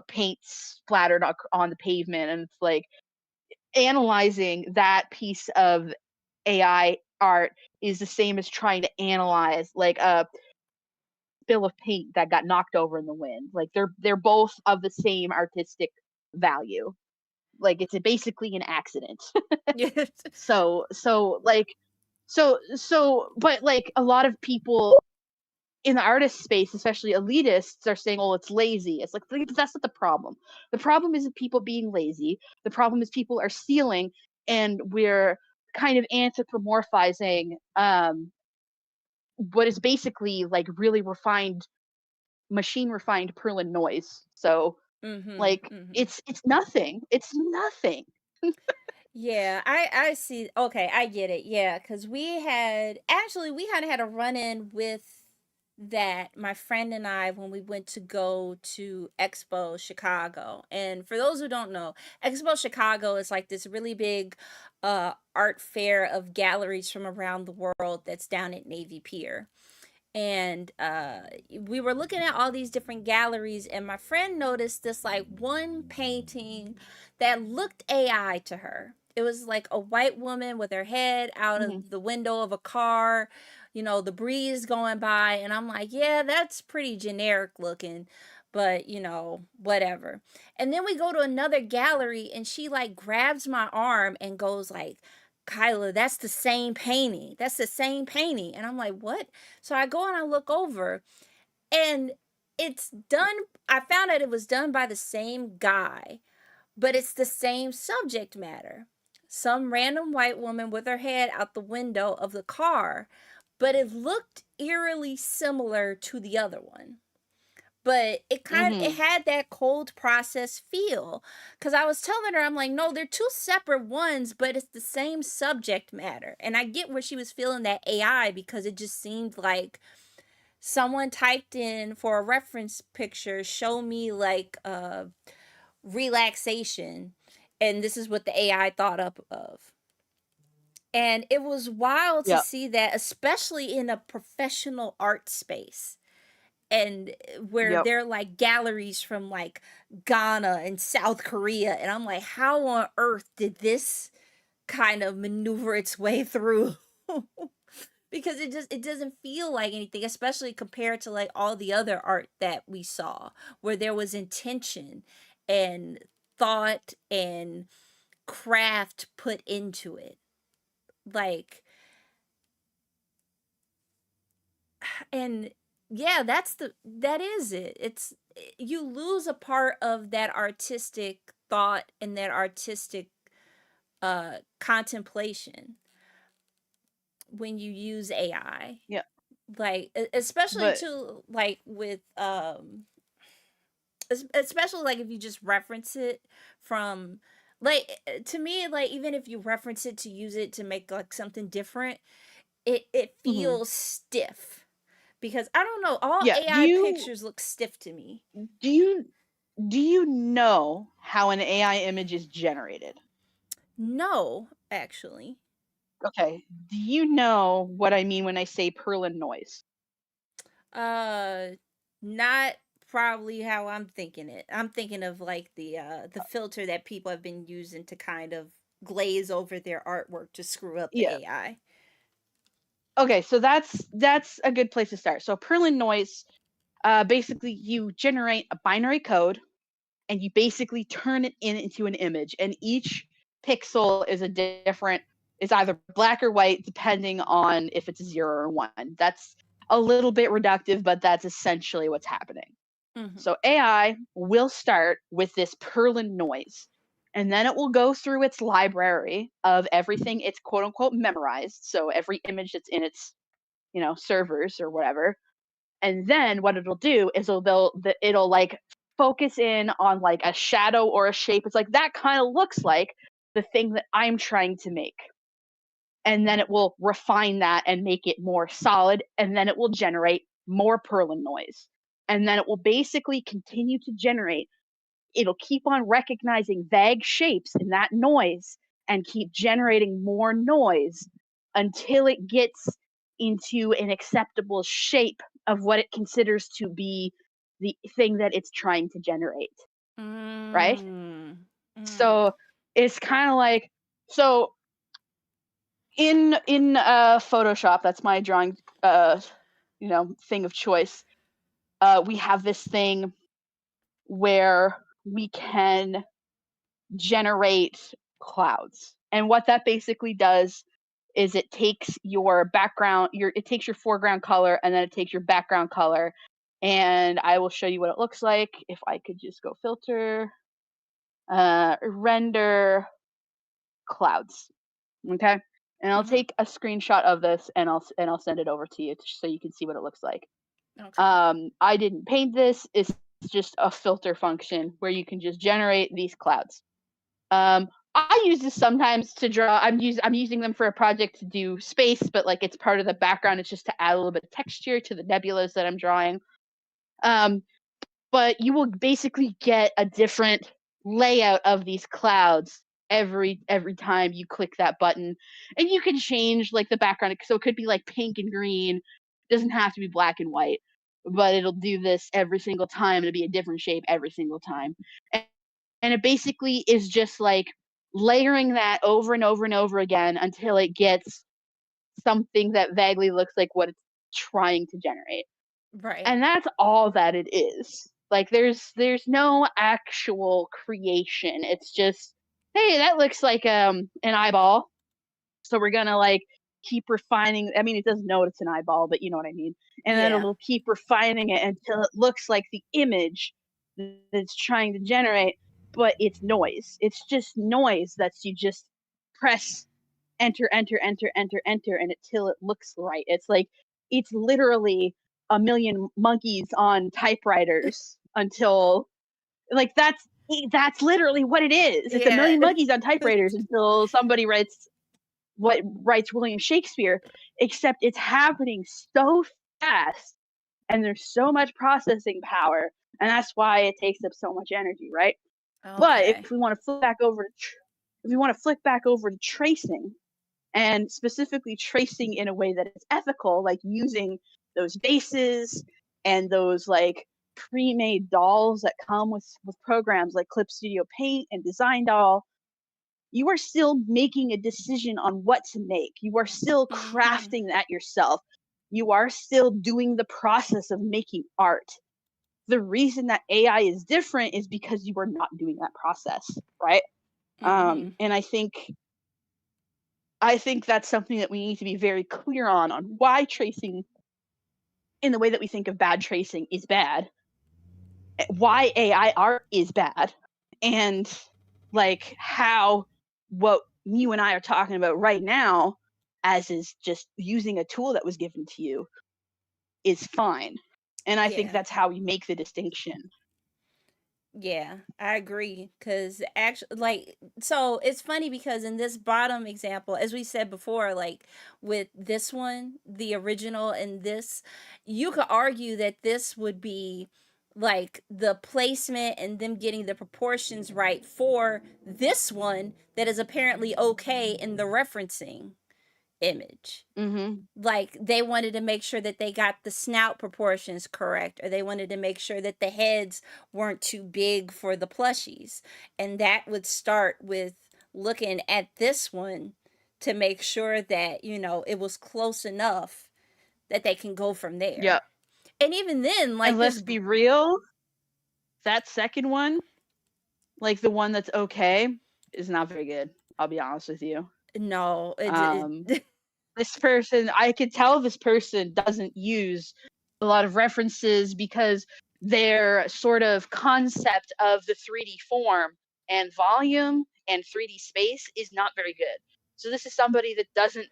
paint splattered on the pavement, and it's like analyzing that piece of AI art is the same as trying to analyze like a spill of paint that got knocked over in the wind. Like they're both of the same artistic value. Like it's basically an accident. Yes. But like a lot of people in the artist space, especially elitists, are saying, "Oh, it's lazy." It's like that's not the problem. The problem isn't people being lazy. The problem is people are stealing, and we're kind of anthropomorphizing what is basically like really refined, machine refined Perlin noise. So Mhm. like Mhm. it's nothing. It's nothing. Yeah, I see. Okay, I get it. Yeah, because we kind of had a run in with that, my friend and I, when we went to go to Expo Chicago. And for those who don't know, Expo Chicago is like this really big art fair of galleries from around the world that's down at Navy Pier. And we were looking at all these different galleries, and my friend noticed this like one painting that looked AI to her. It was like a white woman with her head out Hmm. of the window of a car, the breeze going by, and I'm like, "Yeah, that's pretty generic looking, but, whatever." And then we go to another gallery and she like grabs my arm and goes like, "Kyla, that's the same painting. That's the same painting." And I'm like, "What?" So I go and I look over and it's done. I found out it was done by the same guy, but it's the same subject matter. Some random white woman with her head out the window of the car, but it looked eerily similar to the other one. But it Hmm. had that cold process feel, cuz I was telling her, I'm like, "No, they're two separate ones, but it's the same subject matter." And I get where she was feeling that AI, because it just seemed like someone typed in for a reference picture, "Show me like relaxation," and this is what the AI thought up of. And it was wild to Yep. see that, especially in a professional art space, and where Yep. they're like galleries from like Ghana and South Korea, and I'm like, how on earth did this kind of maneuver its way through? Because it doesn't feel like anything, especially compared to like all the other art that we saw, where there was intention and thought and craft put into it. Like, and yeah, that is it. You lose a part of that artistic thought and that artistic contemplation when you use AI. Yep. Like, especially But to like with especially like if you just reference it from, like, to me, like, even if you reference it to use it to make like something different, it mhm. feels stiff, because I don't know, all Yeah. AI pictures look stiff to me. Do you do you know how an AI image is generated? No, actually. Okay. Do you know what I mean when I say Perlin noise? uh Not probably how I'm thinking it. I'm thinking of like the filter that people have been using to kind of glaze over their artwork to screw up the Yeah. AI. Okay, so that's a good place to start. So Perlin noise, basically you generate a binary code and you basically turn it into an image, and each pixel is a different, is either black or white depending on if it's a 0 or 1. That's a little bit reductive, but that's essentially what's happening. Mhm. So AI will start with this Perlin noise, and then it will go through its library of everything it's quote unquote memorized. So every image that's in its, servers or whatever. And then what it'll do is it'll like focus in on like a shadow or a shape. It's like that kind of looks like the thing that I'm trying to make. And then it will refine that and make it more solid. And then it will generate more Perlin noise. And then it will basically continue to generate. It'll keep on recognizing vague shapes in that noise and keep generating more noise until it gets into an acceptable shape of what it considers to be the thing that it's trying to generate, right? Mm. Mm. So it's kind of like, so in Photoshop, that's my drawing thing of choice. We have this thing where we can generate clouds. And what that basically does is it takes your background, it takes your foreground color, and then it takes your background color. And I will show you what it looks like. If I could just go filter, render clouds. Okay. And I'll Mhm. take a screenshot of this and I'll send it over to you so you can see what it looks like. Okay. I didn't paint this. It's just a filter function where you can just generate these clouds. I use this sometimes to draw. I'm using them for a project to do space, but like it's part of the background. It's just to add a little bit of texture to the nebulas that I'm drawing. Um, but you will basically get a different layout of these clouds every time you click that button, and you can change like the background. So it could be like pink and green. It doesn't have to be black and white, but it'll do this every single time. It'll be a different shape every single time. And it basically is just like layering that over and over and over again until it gets something that vaguely looks like what it's trying to generate. Right. And that's all that it is. Like there's no actual creation. It's just, hey, that looks like an eyeball. So we're gonna like keep refining. I mean, it doesn't know it's an eyeball, but you know what I mean. And then Yeah. it'll keep refining it until it looks like the image that it's trying to generate, but it's noise. It's just noise that's you just press enter, enter, enter, enter, enter, and until it looks right. It's like it's literally a million monkeys on typewriters until like that's literally what it is. It's a Yeah. million monkeys on typewriters until somebody writes what writes William Shakespeare, except it's happening so fast and there's so much processing power, and that's why it takes up so much energy, right? But Okay. if we want to flip back over to if we want to flick back over to tracing, and specifically tracing in a way that is ethical, like using those bases and those like pre-made dolls that come with programs like Clip Studio Paint and Design Doll, you are still making a decision on what to make. You are still Mhm. crafting that yourself. You are still doing the process of making art. The reason that AI is different is because you are not doing that process, right? Mhm. And I think that's something that we need to be very clear on why tracing in the way that we think of bad tracing is bad, why AI art is bad, and like how what you and I are talking about right now, as is just using a tool that was given to you, is fine. And I think Yeah. that's how we make the distinction. Yeah, I agree. Cause actually, like, so it's funny because in this bottom example, as we said before, like with this one, the original and this, you could argue that this would be like the placement and them getting the proportions right for this one that is apparently okay in the referencing image. Mm-hmm. Like they wanted to make sure that they got the snout proportions correct, or they wanted to make sure that the heads weren't too big for the plushies, and that would start with looking at this one to make sure that it was close enough that they can go from there. Yeah. And even then, And like let's be real, that second one, like the one that's okay, is not very good. I'll be honest with you. no, Um, this person, I could tell this person doesn't use a lot of references because their sort of concept of the 3D form and volume and 3D space is not very good. So this is somebody that doesn't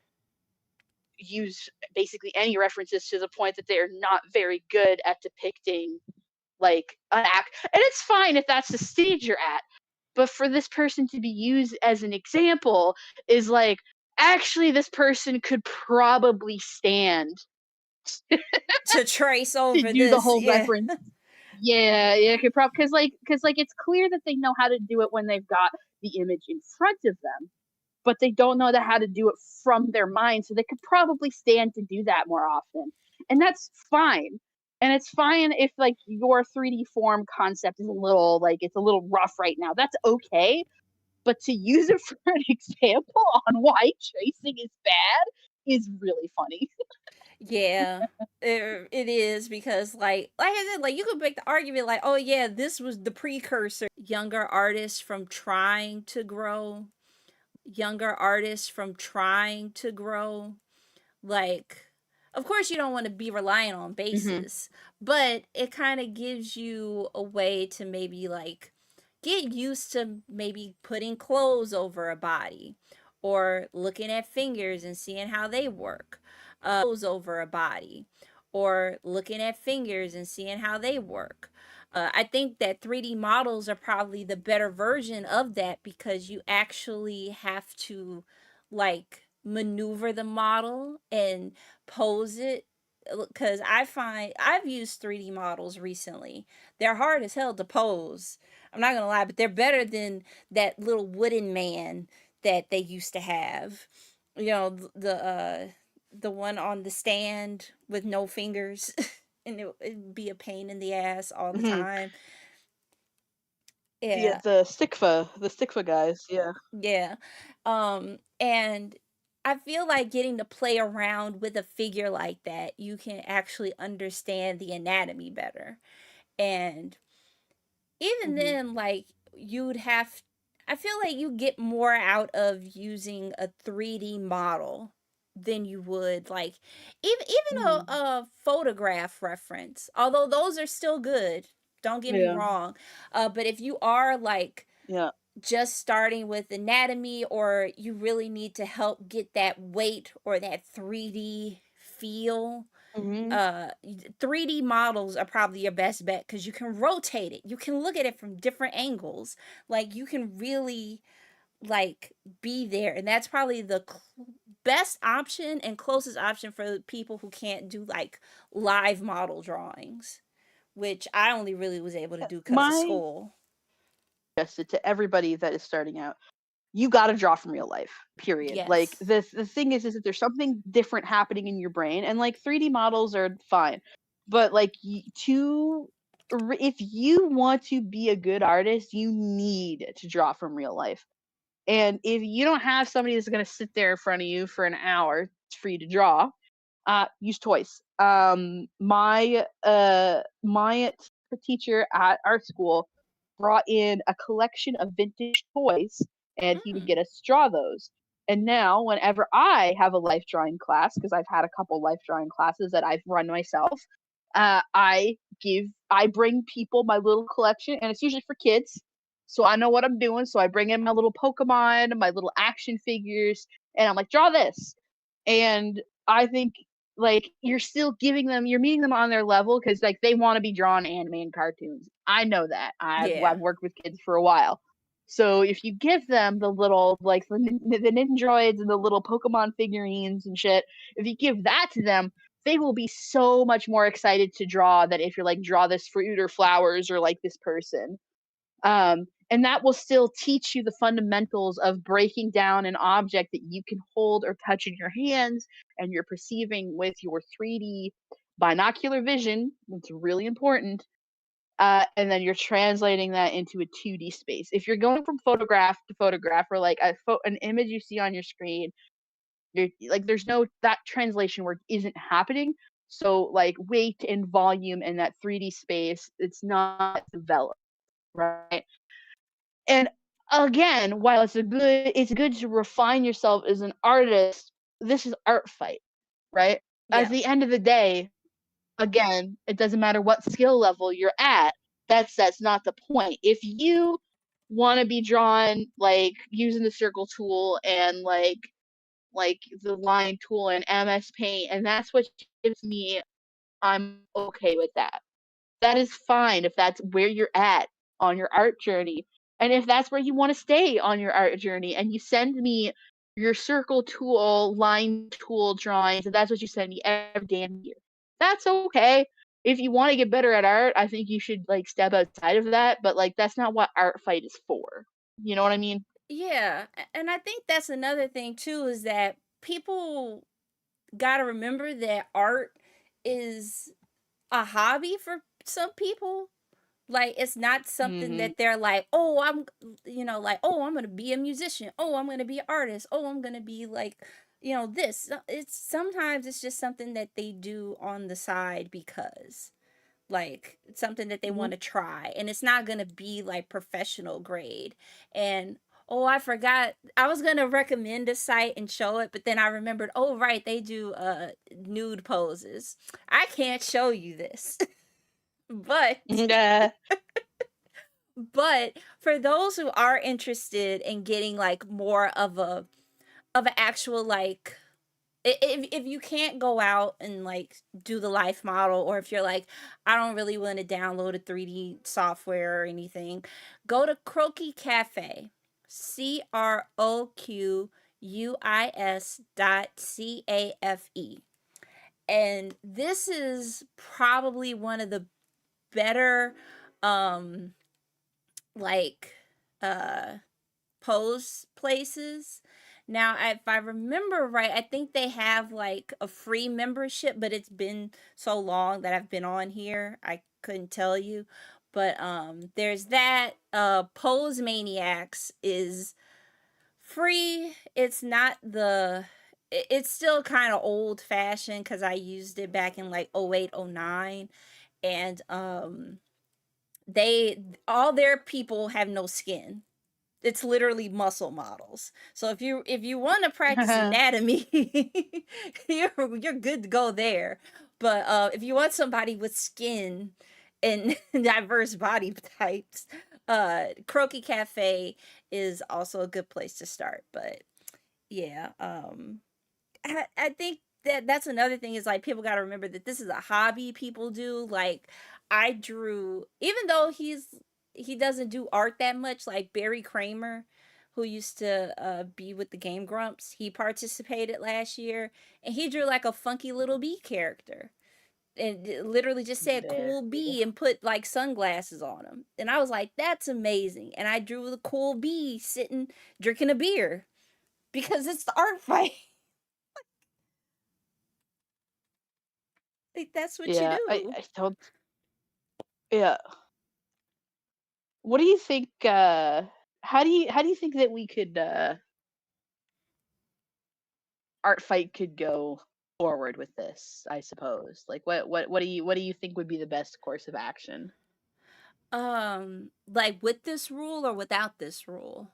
use basically any references, to the point that they're not very good at depicting like an act. And it's fine if that's the stage you're at, but for this person to be used as an example is like, actually this person could probably stand to trace to over do the this, whole yeah. reference. Yeah, could probably, because like it's clear that they know how to do it when they've got the image in front of them, but they don't know how to do it from their mind, so they could probably stand to do that more often, and that's fine. And it's fine if like your 3D form concept is a little like it's a little rough right now. That's okay, but to use it for an example on why tracing is bad is really funny. Yeah, it is because like I said, like you could make the argument like, oh yeah, this was the precursor. Younger artists from trying to grow, younger artists from trying to grow. Like, of course, you don't want to be relying on Mm-hmm. bases, but it kind of gives you a way to maybe like get used to maybe putting clothes over a body or looking at fingers and seeing how they work. Over a body or looking at fingers and seeing how they work. I think that 3D models are probably the better version of that because you actually have to like maneuver the model and pose it. Because I find I've used 3D models recently. They're hard as hell to pose. I'm not gonna lie, but they're better than that little wooden man that they used to have. You know, the one on the stand with no fingers, and it'd be a pain in the ass all the Mm-hmm. time. Yeah, Yeah. the Stigfa guys, yeah. Yeah. And I feel like getting to play around with a figure like that, you can actually understand the anatomy better. And even Mhm. then, like, you'd have I feel like you get more out of using a 3D model than you would like even Mhm. a photograph reference. Although those are still good. Don't get me Yeah, wrong. But if you are like yeah. just starting with anatomy, or you really need to help get that weight or that 3D feel, Mhm. 3D models are probably your best bet because you can rotate it. You can look at it from different angles. Like you can really like be there, and that's probably the best option and closest option for people who can't do like live model drawings, which I only really was able to do because of My school. suggested to everybody that is starting out, you got to draw from real life. Period. Like Yes. the thing is that there's something different happening in your brain, and like 3D models are fine, but like if you want to be a good artist, you need to draw from real life. And if you don't have somebody that's going to sit there in front of you for an hour for you to draw, use toys. My teacher at art school brought in a collection of vintage toys, and he would Mm. get us to draw those. And now, whenever I have a life drawing class, because I've had a couple life drawing classes that I've run myself, I bring people my little collection, and it's usually for kids. So I know what I'm doing. So I bring in my little Pokemon, my little action figures, and I'm like, draw this. And I think like you're still giving them, you're meeting them on their level because like they want to be drawn anime and cartoons. I know that. I've Yeah. worked with kids for a while. So if you give them the little like the Nindroids and the little Pokemon figurines and shit, if you give that to them, they will be so much more excited to draw than if you're like draw this fruit or flowers or like this person. And that will still teach you the fundamentals of breaking down an object that you can hold or touch in your hands and you're perceiving with your 3D binocular vision. It's really important. And then you're translating that into a 2D space. If you're going from photograph to photograph, or like an image you see on your screen, you're like there's no that translation work isn't happening. So like weight and volume in that 3D space, it's not developed, right? And again, while it's good to refine yourself as an artist, this is art fight, right? At Yeah. the end of the day, again, it doesn't matter what skill level you're at. That's not the point. If you want to be drawn like using the circle tool and like the line tool and MS Paint, and that's what gives me, I'm okay with that. That is fine if that's where you're at on your art journey. And if that's where you want to stay on your art journey and you send me your circle tool, line tool drawings, and that's what you send me every damn year, that's okay. If you want to get better at art, I think you should like step outside of that, but like that's not what art fight is for. You know what I mean? Yeah. And I think that's another thing too is that people got to remember that art is a hobby for some people. Like it's not something Mhm. that they're like, "Oh, like, oh, I'm going to be a musician. Oh, I'm going to be an artist. Oh, I'm going to be like, this." It's sometimes it's just something that they do on the side because like it's something that they want Mhm. to try, and it's not going to be like professional grade. And oh, I forgot, I was going to recommend a site and show it, but then I remembered, oh right, they do nude poses. I can't show you this. but Yeah. but for those who are interested in getting like more of an actual like, if you can't go out and like do the life model, or if you're like, I don't really want to download a 3D software or anything, go to Croquis Cafe, CROQUIS.CAFE. And this is probably one of the better um like uh pose places. Now, if I remember right, I think they have like a free membership, but it's been so long that I've been on here, I couldn't tell you. But there's that. Pose Maniacs is free. It's not the it's still kind of old fashioned because I used it back in like 08, 09. And they all their people have no skin. It's literally muscle models. So if you want to practice anatomy, you're good to go there. But if you want somebody with skin and diverse body types, Croaky Cafe is also a good place to start. But yeah, I think that's another thing is like people got to remember that this is a hobby people do. Like I drew, even though he doesn't do art that much. Like Barry Kramer, who used to be with the Game Grumps, he participated last year and he drew like a funky little bee character. And it literally just said Very. cool bee and put like sunglasses on him. And I was like, that's amazing. And I drew the cool bee sitting drinking a beer because it's the art fight. Like that's what you Yeah, do. I don't. Yeah. What do you think? How do you think that we could art fight could go forward with this? I suppose. Like, what do you think would be the best course of action? Like with this rule or without this rule?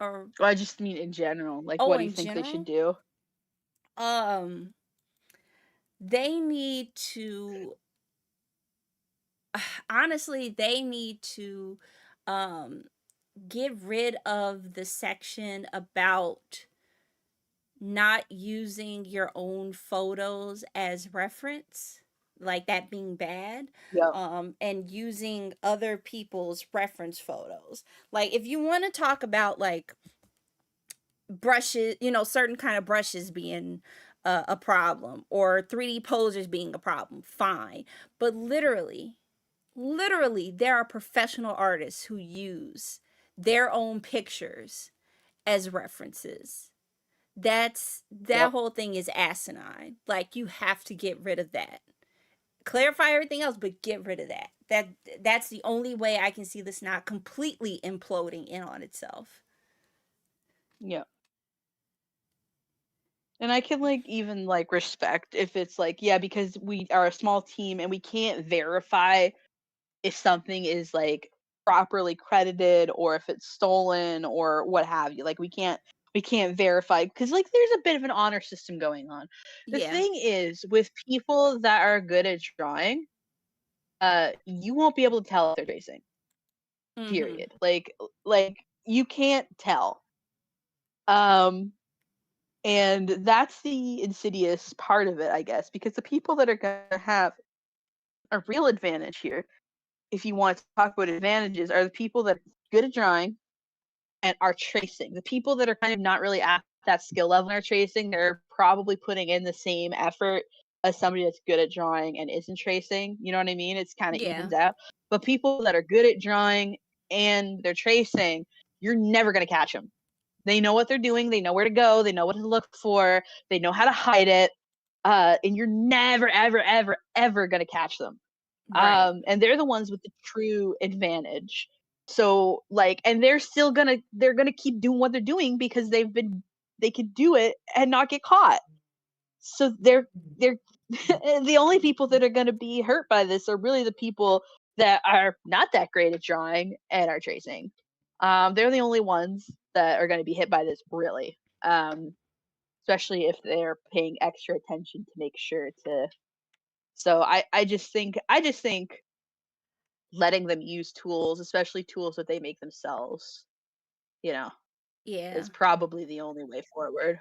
Or Well, I just mean in general. Like, oh, what do you in think they should general? do? Um, they need to honestly, they need to um get rid of the section about not using your own photos as reference, like that being bad, Yeah. and using other people's reference photos. Like if you want to talk about like brushes, certain kind of brushes being a problem or 3D posers being a problem, fine. But literally, there are professional artists who use their own pictures as references. That Yep. whole thing is asinine. Like you have to get rid of that. Clarify everything else, but get rid of that. That's the only way I can see this not completely imploding in on itself. Yeah. And I can like even like respect if it's like, yeah, because we are a small team and we can't verify if something is like properly credited or if it's stolen or what have you. Like we can't verify because like there's a bit of an honor system going on. The Yeah. thing is with people that are good at drawing, you won't be able to tell if they're tracing. Mhm. Period. Like you can't tell. Um and that's the insidious part of it, I guess, because the people that are going to have a real advantage here, if you want to talk about advantages, are the people that are good at drawing and are tracing. The people that are kind of not really at that skill level are tracing, they're probably putting in the same effort as somebody that's good at drawing and isn't tracing. You know what I mean? It's kind of Yeah. evens out. But people that are good at drawing and they're tracing, you're never going to catch them. They know what they're doing. They know where to go. They know what to look for. They know how to hide it. And you're never, ever, ever, ever going to catch them. Right. And they're the ones with the true advantage. So like, and they're gonna keep doing what they're doing because they could do it and not get caught. So they're the only people that are gonna be hurt by this are really the people that are not that great at drawing and are tracing. They're the only ones that are gonna be hit by this really. Especially if they're paying extra attention to make sure to. So I just think letting them use tools, especially tools that they make themselves, you know, Yeah. is probably the only way forward.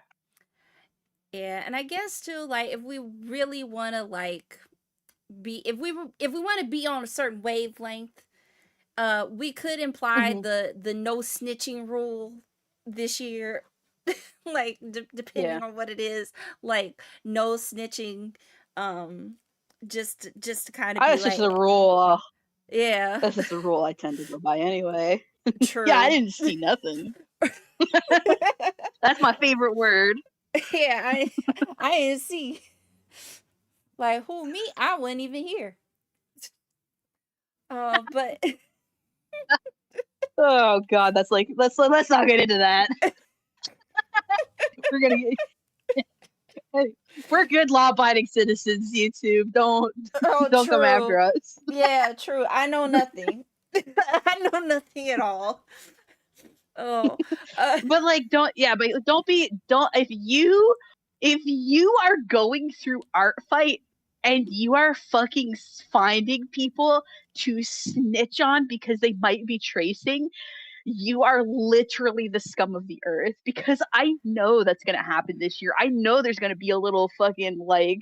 Yeah, and I guess too, like if we really want to like be, if we want to be on a certain wavelength, we could imply Hmm. the no snitching rule this year, like Yeah, depending on what it is, like no snitching, um, just to kind of be that's just a like, rule. yeah, That's just a rule I tend to go by anyway. Yeah, I true. didn't see nothing. That's my favorite word. Yeah, I didn't see like who me, I wasn't even here. But Oh god, that's like let's not get into that. We're gonna get, we're good law-abiding citizens. YouTube, don't oh, don't come after true. us. Yeah, true. I know nothing. I know nothing at all. Oh, But like, don't if you are going through art fight and you are fucking finding people to snitch on because they might be tracing, you are literally the scum of the earth, because I know that's going to happen this year. I know there's going to be a little fucking like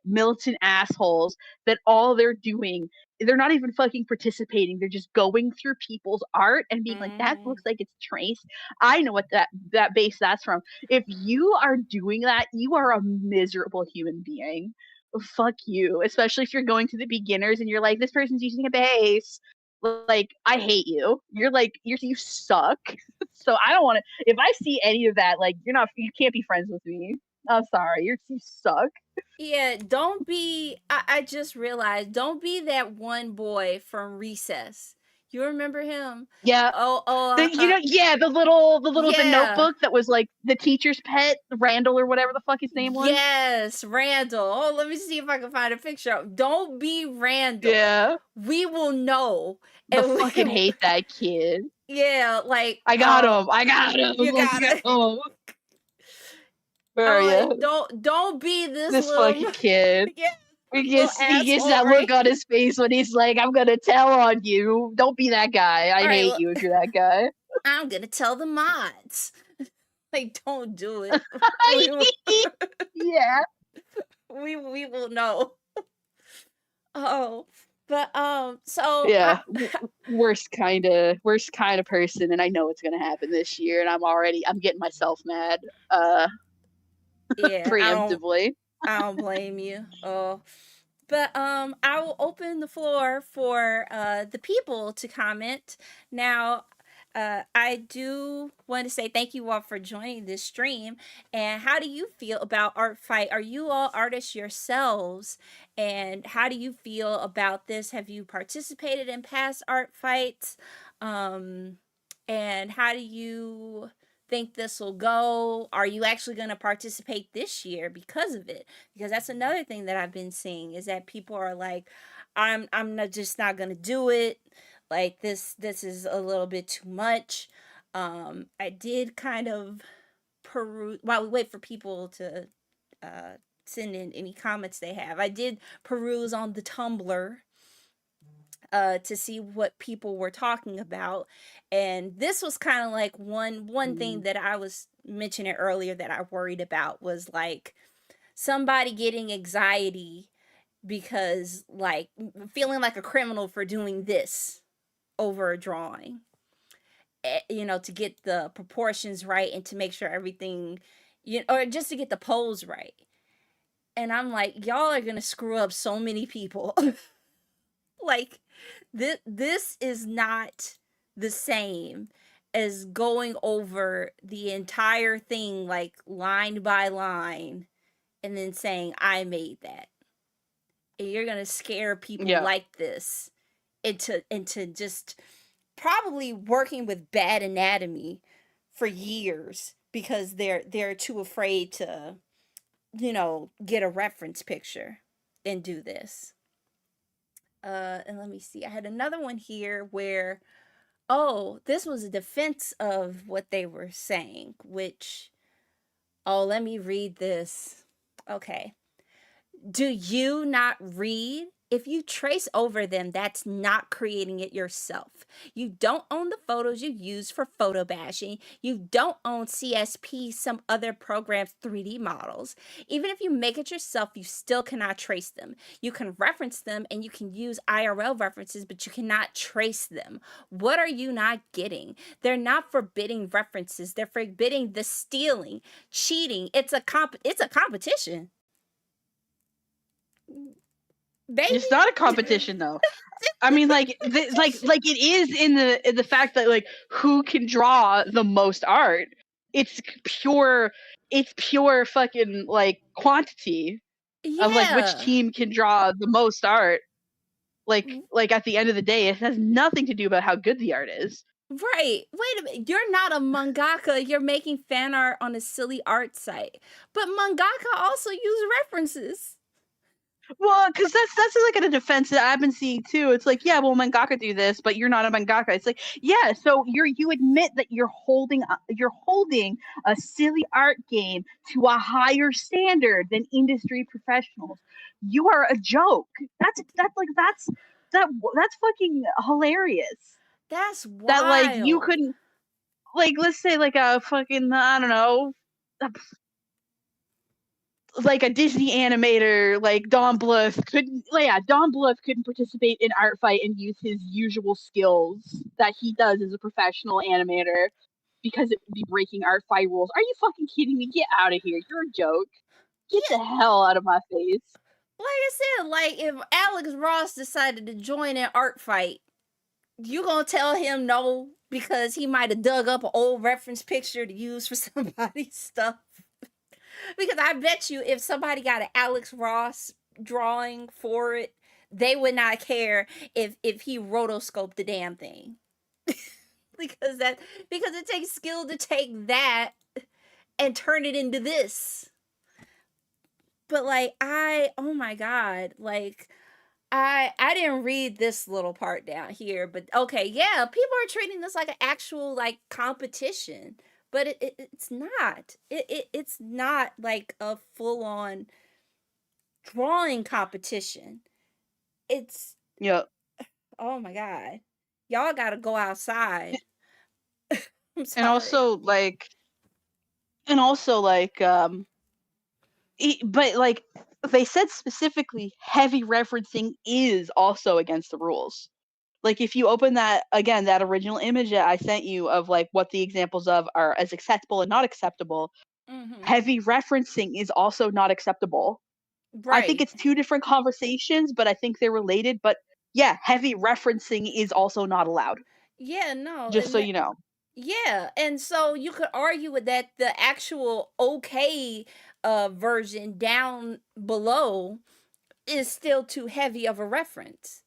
militant assholes that all they're doing, they're not even fucking participating. They're just going through people's art and being like, that mhm. looks like it's traced. I know what that base that's from. If you are doing that, you are a miserable human being. Fuck you, especially if you're going to the beginners and you're like, this person's using a base, like, I hate you. You suck. So I don't want to. If I see any of that, like, you can't be friends with me. I'm sorry. You suck. Yeah, don't be. I just realized, don't be that one boy from Recess. You remember him? Yeah. Oh, Yeah, the yeah. notebook that was like the teacher's pet, Randall or whatever the fuck his name was. Yes, Randall. Oh, let me see if I can find a picture. Don't be Randall. Yeah. We will know, I and fucking hate that kid. yeah, like I got him. I got him. you Let's got it. go. Where are you? Don't be this This little fucking kid. yeah, He little gets asshole, that look right? on his face when he's like, I'm gonna tell on you. Don't be that guy. I All right, hate look, you if you're that guy. I'm gonna tell the mods. Like, don't do it. We will, Yeah. we will know. Oh, but so Yeah. Worst kind of person, and I know it's gonna happen this year, and I'm getting myself mad, yeah, preemptively. I don't blame you. Oh, but I will open the floor for the people to comment. Now, I do want to say thank you all for joining this stream. And how do you feel about Art Fight? Are you all artists yourselves? And how do you feel about this? Have you participated in past art fights? Um, and how do you think this will go? Are you actually going to participate this year because of it? Because that's another thing that I've been seeing is that people are like, I'm not, just not going to do it. Like this is a little bit too much. I did kind of peruse while we wait for people to uh send in any comments they have. I did peruse on the Tumblr to see what people were talking about, and this was kind of like one thing Mm. that I was mentioning earlier that I worried about was like somebody getting anxiety because like feeling like a criminal for doing this over a drawing, to get the proportions right and to make sure everything, or just to get the pose right. And I'm like, y'all are gonna screw up so many people. Like this is not the same as going over the entire thing like line by line and then saying I made that. And you're gonna scare people Yeah. like this into just probably working with bad anatomy for years because they're too afraid to get a reference picture and do this. And let me see, I had another one here where, oh, this was a defense of what they were saying, which, oh, let me read this. Okay. Do you not read? If you trace over them, that's not creating it yourself. You don't own the photos you use for photo bashing. You don't own CSP, some other program's 3D models. Even if you make it yourself, you still cannot trace them. You can reference them and you can use IRL references, but you cannot trace them. What are you not getting? They're not forbidding references. They're forbidding the stealing, cheating. It's a competition. It's Baby. not a competition though. I mean, like, like it is in the fact that like who can draw the most art. It's pure. It's pure fucking like quantity of like which Yeah. team can draw the most art. Like at the end of the day, it has nothing to do about how good the art is. Right. Wait a minute. You're not a mangaka. You're making fan art on a silly art site. But mangaka also use references. Well, because that's like a defense that I've been seeing too. It's like, yeah, well, mangaka do this, but you're not a mangaka. It's like, yeah, so you admit that you're holding a silly art game to a higher standard than industry professionals. You are a joke. That's fucking hilarious. That's That like you wild. couldn't, like, let's say like a fucking, I don't know, like a Disney animator like Don Bluth couldn't participate in ArtFight and use his usual skills that he does as a professional animator because it would be breaking ArtFight rules. Are you fucking kidding me? Get out of here. You're a joke. Get Yeah, the hell out of my face. like I said, like if Alex Ross decided to join an art fight, you gonna tell him no because he might have dug up an old reference picture to use for somebody's stuff? Because I bet you if somebody got an Alex Ross drawing for it, they would not care if he rotoscoped the damn thing. because that because it takes skill to take that and turn it into this. But like oh my god, like I didn't read this little part down here, but okay, yeah, people are treating this like an actual like competition, but it's not. It's not like a full on drawing competition. It's Yep. oh my god, y'all got to go outside. I'm And sorry. also like and also like but like they said specifically heavy referencing is also against the rules. Like if you open that original image that I sent you of like what the examples of are as acceptable and not acceptable, Mm-hmm. heavy referencing is also not acceptable. I think Right. it's two different conversations, but I think they're related. But yeah, heavy referencing is also not allowed. Yeah. No. Just so And you know. yeah, and so you could argue with that the actual okay version down below is still too heavy of a reference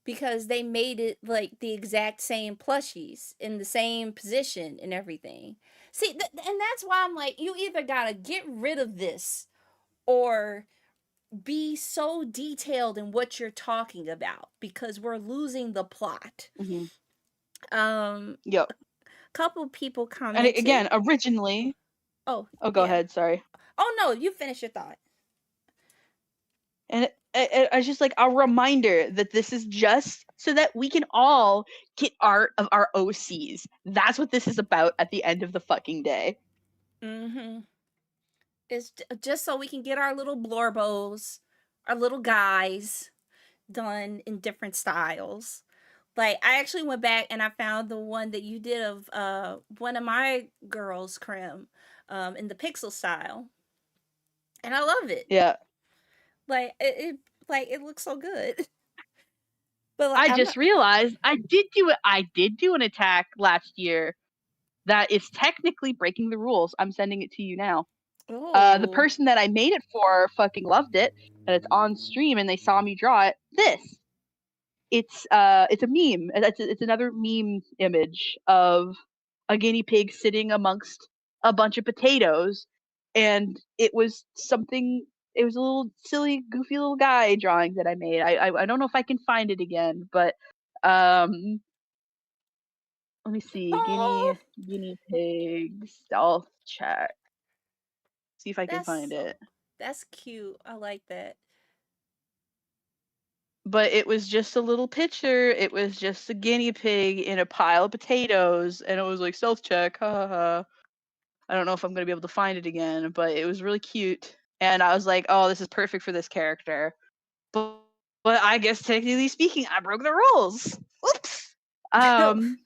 because they made it like the exact same plushies in the same position and everything. See, and that's why I'm like, you either gotta get rid of this or be so detailed in what you're talking about because we're losing the plot. Hmm. Um, Yep. couple people And commented. again, originally, Oh oh, go yeah. ahead. Sorry. Oh no, you finish your thought. And I was just like a reminder that this is just so that we can all get art of our OCs. That's what this is about at the end of the fucking day. Mm-hmm. It's just so we can get our little blorbos, our little guys done in different styles. Like I actually went back and I found the one that you did of one of my girls, Krim, in the pixel style, and I love it. Yeah. Like it looks so good. But like I I'm not. just realized I did do an attack last year that is technically breaking the rules. I'm sending it to you now. The Oh. person that I made it for fucking loved it, and it's on stream, and they saw me draw it. It's a meme. It's another meme image of a guinea pig sitting amongst a bunch of potatoes, and it was something. It was a little silly, goofy little guy drawing that I made. I don't know if I can find it again, but um, let me see. Oh, Guinea pigs. I'll check. See if I can find that's it. that's cute. I like that. But it was just a little picture. It was just a guinea pig in a pile of potatoes, and it was like self check. Ha ha ha. I don't know if I'm gonna be able to find it again, but it was really cute. And I was like, oh, this is perfect for this character. But I guess technically speaking, I broke the rules. Oops. Um,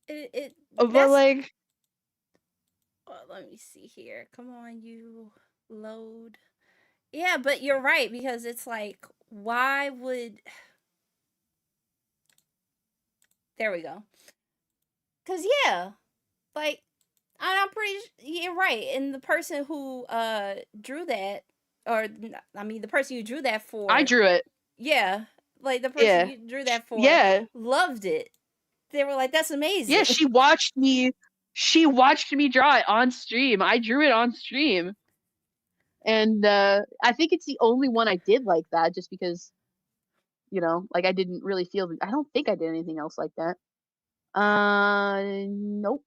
it but that's like, let me see here. Come on, you load. Yeah, but you're right because it's like, why would? There we go. Cause yeah, like I'm pretty. You're right, and the person who drew that or I mean, the person you drew that I for, drew it. yeah, like the person Yeah. you drew that for Yeah. loved it. They were like, "That's Yeah, amazing." she watched me draw it on stream. I drew it on stream. And I think it's the only one I did like that, just because, like, I didn't really feel I don't think I did anything else like that. Nope.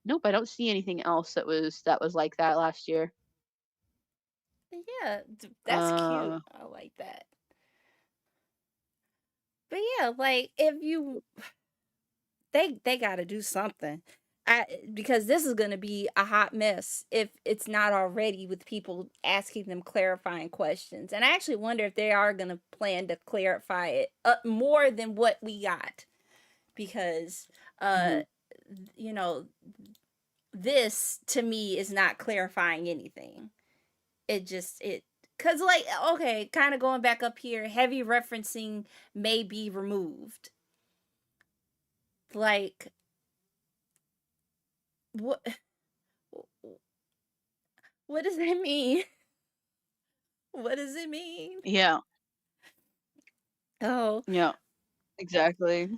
Nope, I don't see anything else that was like that last year. Yeah, that's cute. Uh I like that. But yeah, like if you they got to do something. Because this is going to be a hot mess if it's not already, with people asking them clarifying questions. And I actually wonder if they are going to plan to clarify it more than what we got, because uh mhm. you know, this to me is not clarifying anything. It cuz like, okay, kind of going back up here, heavy referencing may be removed. Like, what what does that mean? What does it mean? Yeah. Oh, Yeah. Exactly.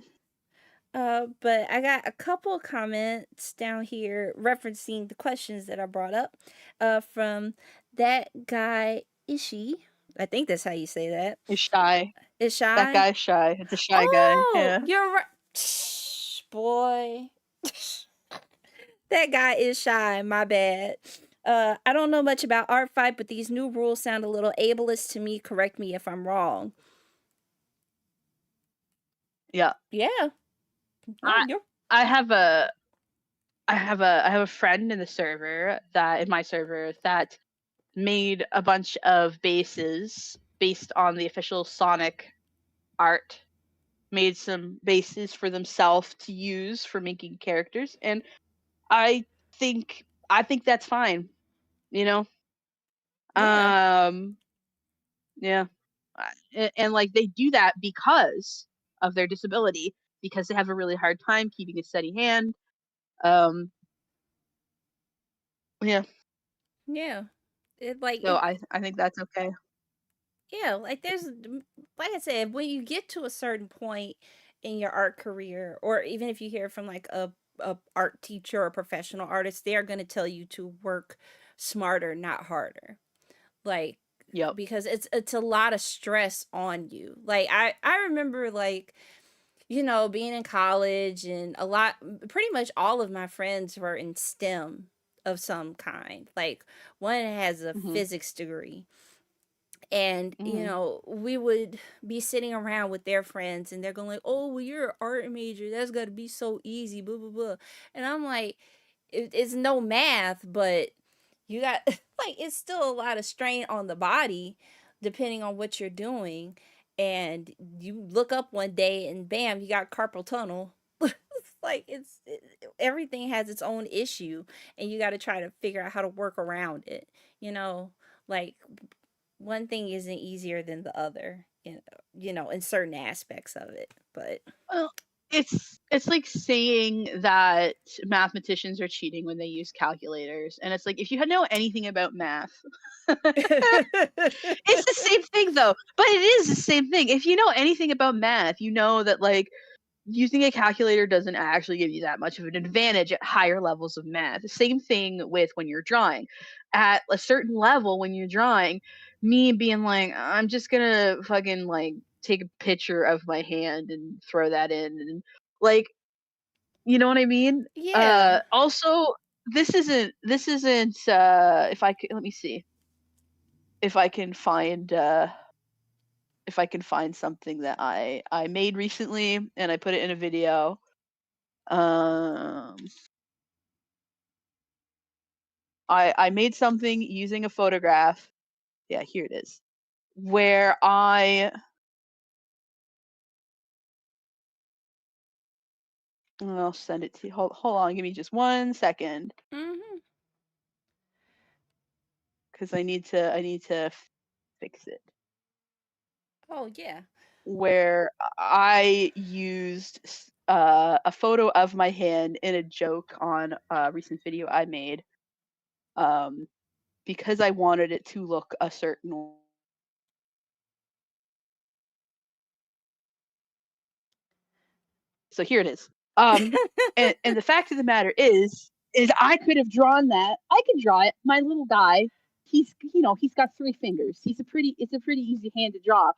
but I got a couple comments down here referencing the questions that I brought up, from that guy Ishi. I think that's how you say that. He's shy. Is That shy? guy's shy. It's a shy guy. Oh, Yeah. you're right. Boy, that guy is shy. My bad. I don't know much about ArtFight, but these new rules sound a little ableist to me. Correct me if I'm wrong. Yeah. Yeah. No, I you're. I have a I have a friend in the server that in my server that made a bunch of bases based on the official Sonic art, made some bases for themselves to use for making characters, and I think that's fine, you know. Yeah. Um, yeah, and like they do that because of their disability, because they have a really hard time keeping a steady hand. Um, yeah, Yeah. It like so it. I think that's okay. Yeah, like like I said, when you get to a certain point in your art career, or even if you hear from like a art teacher or professional artist, they're going to tell you to work smarter, not harder. Like, Yep. because it's a lot of stress on you. Like I remember, like, being in college, and pretty much all of my friends were in STEM of some kind. Like, one has a Mhm. physics degree, and Mhm. we would be sitting around with their friends, and they're going like, "Oh, well, you're an art major, that's got to be so easy, blah blah blah." And I'm like, it's no math, but you got like, it's still a lot of strain on the body depending on what you're doing. And you look up one day and bam, you got carpal tunnel. Like, everything has its own issue, and you got to try to figure out how to work around it, you know like, one thing isn't easier than the other, in certain aspects of it. But Well, it's like saying that mathematicians are cheating when they use calculators, and it's like, if you know anything about math, it's the same thing though. But it is the same thing. If you know anything about math, you know that, like, using a calculator doesn't actually give you that much of an advantage at higher levels of math. Same thing with when you're drawing. At a certain level when you're drawing, me being like, I'm just gonna fucking like take a picture of my hand and throw that in, and like, you know what I mean? yeah, Also, this isn't if I could, let me see if I can find something that I made recently and I put it in a video. Um, I made something using a photograph. Yeah, here it is. Where I'll send it to you. Hold on, give me just 1 second, hmm, because I need to fix it. oh yeah, Where I used a photo of my hand in a joke on a recent video I made. Um, because I wanted it to look a certain way. So here it is. And the fact of the matter is I could have drawn that. I could draw it. My little guy, he's got 3 fingers. It's a pretty easy hand to draw.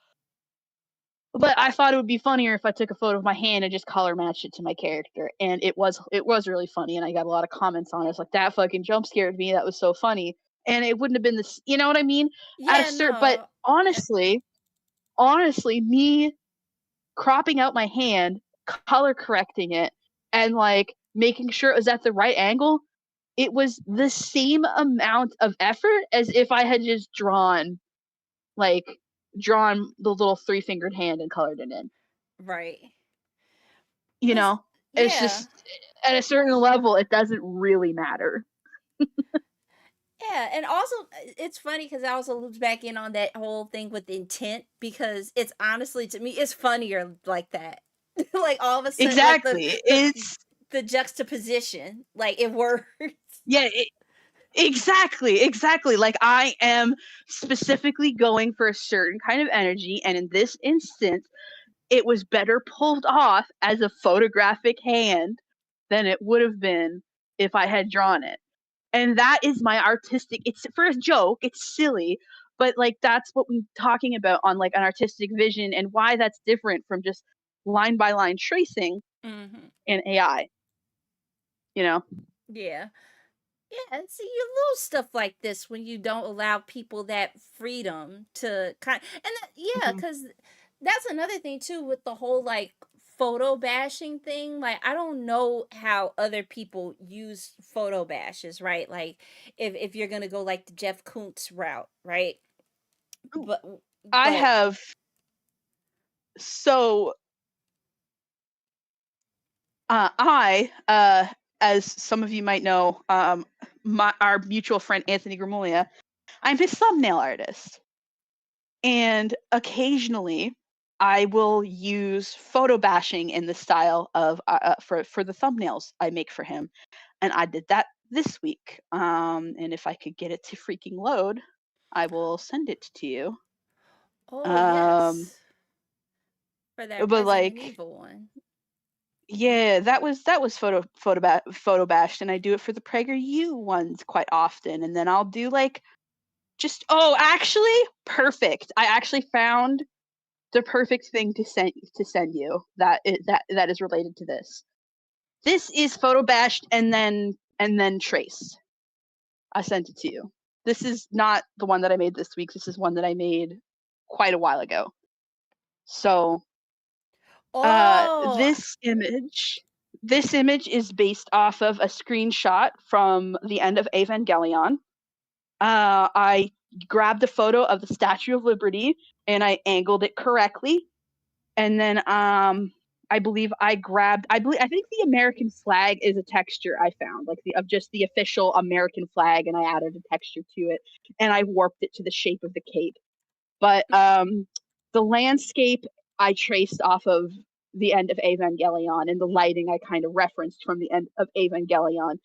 But I thought it would be funnier if I took a photo of my hand and just color matched it to my character. And it was really funny, and I got a lot of comments on it. It's like, that fucking jump scared me. That was so funny. And it wouldn't have been this, you know what I mean? Yeah, But no. honestly, me cropping out my hand, color correcting it, and like making sure it was at the right angle, it was the same amount of effort as if I had just like drawn the little 3-fingered hand and colored it in. Right. You 'Cause know, it's yeah. just at a certain level, it doesn't really matter. Yeah, and also it's funny because I also looped back in on that whole thing with intent because it's honestly to me it's funnier like that. Like all of a sudden, like Exactly. the It's the juxtaposition, like it works. yeah, exactly. Like I am specifically going for a certain kind of energy, and in this instance, it was better pulled off as a photographic hand than it would have been if I had drawn it. And that is my artistic, it's for a joke, it's silly, but like that's what we're talking about on like an artistic vision and why that's different from just line by line tracing Hmm. in AI, you know? Yeah. Yeah, and see you lose stuff like this when you don't allow people that freedom to yeah, Mhm. because that's another thing too with the whole like photo bashing thing. Like I don't know how other people use photo bashes, right? Like if you're gonna go like the Jeff Koons route, right? Ooh, But I but have so I as some of you might know, our mutual friend Anthony Gramuglia, I'm his thumbnail artist. And occasionally I will use photo bashing in the style of for the thumbnails I make for him, and I did that this week. And if I could get it to freaking load, I will send it to you. oh Um, yes, for that but Resident like, Evil one. yeah, that was photo bashed, and I do it for the PragerU ones quite often, and then I'll do like just actually perfect. I actually found the perfect thing to send you that is related to this. This is photo bashed and then traced. I sent it to you. This is not the one that I made this week. This is one that I made quite a while ago. So uh, Oh, this image this image is based off of a screenshot from the end of Evangelion. I grabbed a photo of the Statue of Liberty and I angled it correctly, and then I believe I think the American flag is a texture I found, like the of just the official American flag, and I added a texture to it and I warped it to the shape of the cape. But the landscape I traced off of the end of Evangelion, and the lighting I kind of referenced from the end of Evangelion.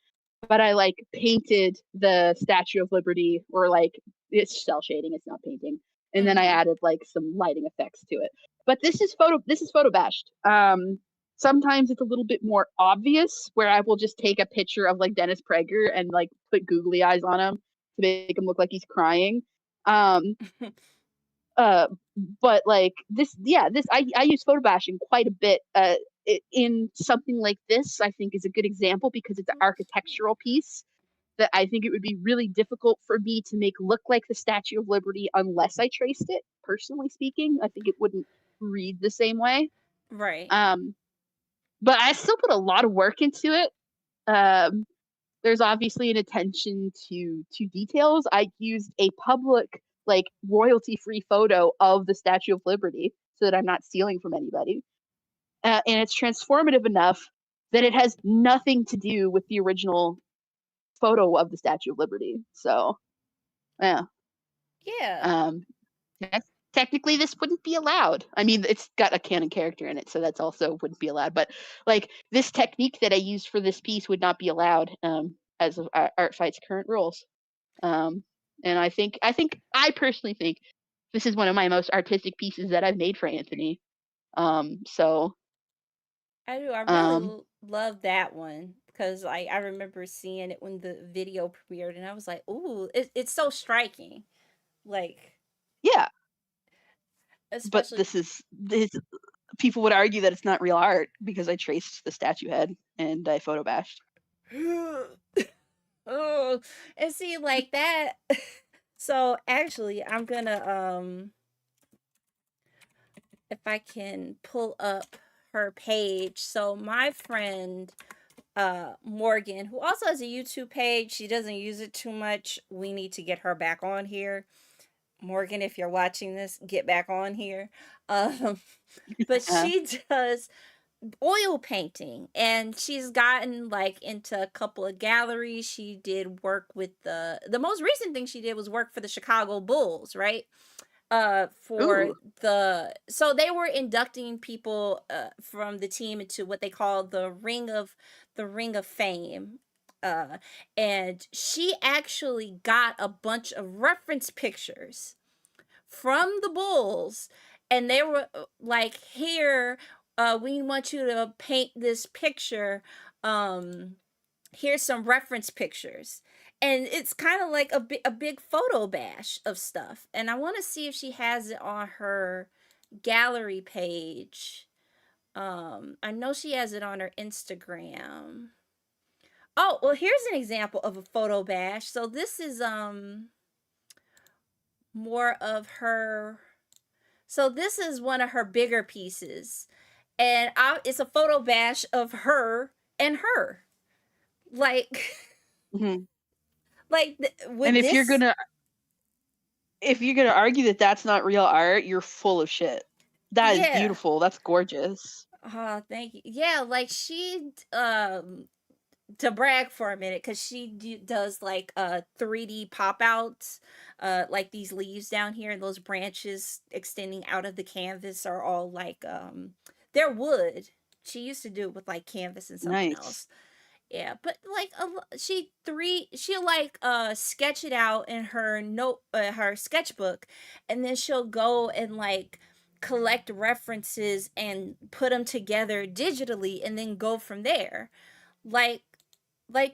But I like painted the Statue of Liberty, or like it's cell shading, it's not painting. And then I mm-hmm. added like some lighting effects to it. But this is photo bashed. Sometimes it's a little bit more obvious where I will just take a picture of like Dennis Prager and like put googly eyes on him to make him look like he's crying. Um, uh, but like this, yeah, I use photo bashing quite a bit. In something like this, I think is a good example because it's an architectural piece that I think it would be really difficult for me to make look like the Statue of Liberty unless I traced it. Personally speaking, I think it wouldn't read the same way. Right. Um, but I still put a lot of work into it. Um, there's obviously an attention to details. I used a public, like royalty free photo of the Statue of Liberty so that I'm not stealing from anybody. And it's transformative enough that it has nothing to do with the original photo of the Statue of Liberty. So yeah. Yeah. Um, technically this wouldn't be allowed. I mean, it's got a canon character in it, so that's also wouldn't be allowed. But like this technique that I used for this piece would not be allowed as of ArtFight's current rules. Um, And I personally think this is one of my most artistic pieces that I've made for Anthony. So I do. I really um, love that one because like I remember seeing it when the video premiered, and I was like, "Ooh, it's so striking!" Like, yeah, but especially. this people would argue that it's not real art because I traced the statue head and I photo bashed. Oh, and see like that. So actually, I'm gonna if I can pull up her page. So my friend Morgan, who also has a YouTube page, she doesn't use it too much. We need to get her back on here. Morgan, if you're watching this, get back on here. Um, but Uh, she does oil painting and she's gotten like into a couple of galleries. She did work with the most recent thing she did was work for the Chicago Bulls, right? For ooh, so they were inducting people from the team into what they call the ring of fame. uh and she actually got a bunch of reference pictures from the Bulls, and they were like, here, we want you to paint this picture. Um, here's some reference pictures. And it's kind of like a big photo bash of stuff. And I want to see if she has it on her gallery page. I know she has it on her Instagram. Oh, well, here's an example of a photo bash. So this is more of her. So this is one of her bigger pieces, and it's a photo bash of her and her. Like, mhm. like And with this, if you're gonna argue that that's not real art, you're full of shit. That is yeah. beautiful. That's gorgeous. Oh, thank you. Yeah, like to brag for a minute, because she does like 3D pop outs, like these leaves down here and those branches extending out of the canvas are all like they're wood. She used to do it with like canvas and something Nice. else. Yeah, but like she'll like sketch it out in her sketchbook, and then she'll go and like collect references and put them together digitally and then go from there. Like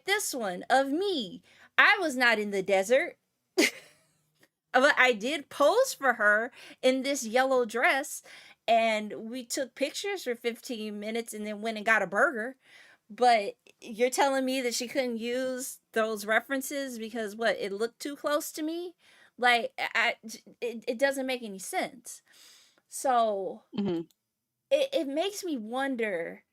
this one of me. I was not in the desert, but I did pose for her in this yellow dress, and we took pictures for 15 minutes and then went and got a burger. But you're telling me that she couldn't use those references because what, it looked too close to me? Like it doesn't make any sense. So Mhm. it makes me wonder.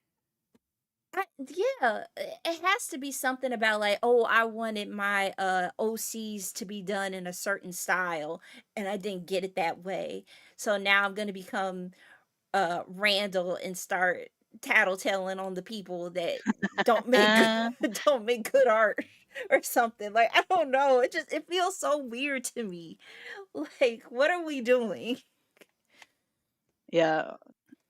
Yeah, it has to be something about like, oh, I wanted my OCs to be done in a certain style and I didn't get it that way. So now I'm gonna become Randall and start tattletelling on the people that don't make good Uh, don't make good art or something. Like, I don't know. It feels so weird to me. Like, what are we doing? yeah.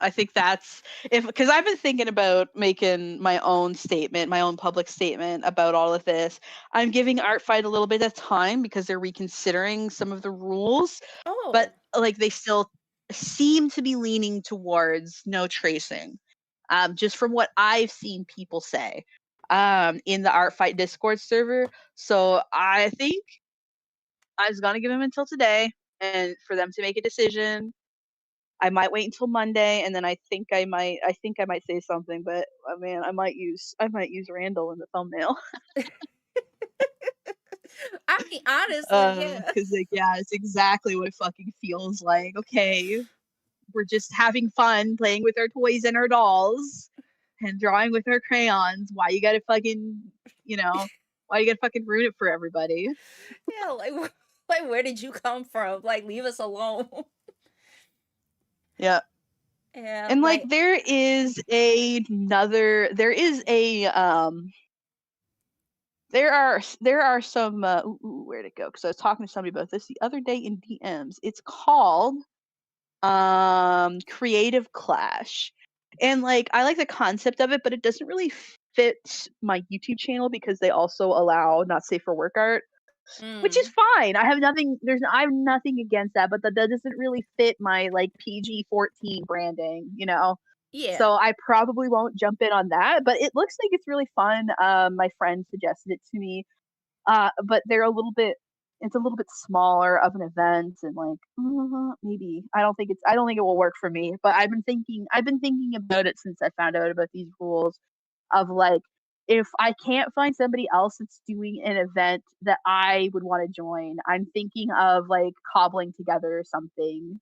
I think that's if because I've been thinking about making my own statement, my own public statement about all of this. I'm giving ArtFight a little bit of time because they're reconsidering some of the rules, but Oh, like they still seem to be leaning towards no tracing. Just from what I've seen people say in the ArtFight Discord server. So I think I was gonna give them until today and for them to make a decision. I might wait until Monday, and then I think I might say something, but man, I might use Randall in the thumbnail. I mean, honestly, yeah. Because like yeah, it's exactly what it fucking feels like. Okay, we're just having fun playing with our toys and our dolls, and drawing with our crayons. Why you gotta fucking you know? Why you gotta fucking ruin it for everybody? Yeah, like like where did you come from? Like, leave us alone. Yeah. Yeah, And like like, there are some where'd it go? Because I was talking to somebody about this the other day in DMs. It's called Creative Clash. And like I like the concept of it, but it doesn't really fit my YouTube channel because they also allow not safe for work art. which is Mm. fine. I have nothing against that, but that doesn't really fit my like PG-14 branding, you know. Yeah. So I probably won't jump in on that, but it looks like it's really fun. My friend suggested it to me. But it's a little bit smaller of an event, and like maybe I don't think it will work for me. But I've been thinking about it since I found out about these rules of like, if I can't find somebody else that's doing an event that I would want to join, I'm thinking of like cobbling together something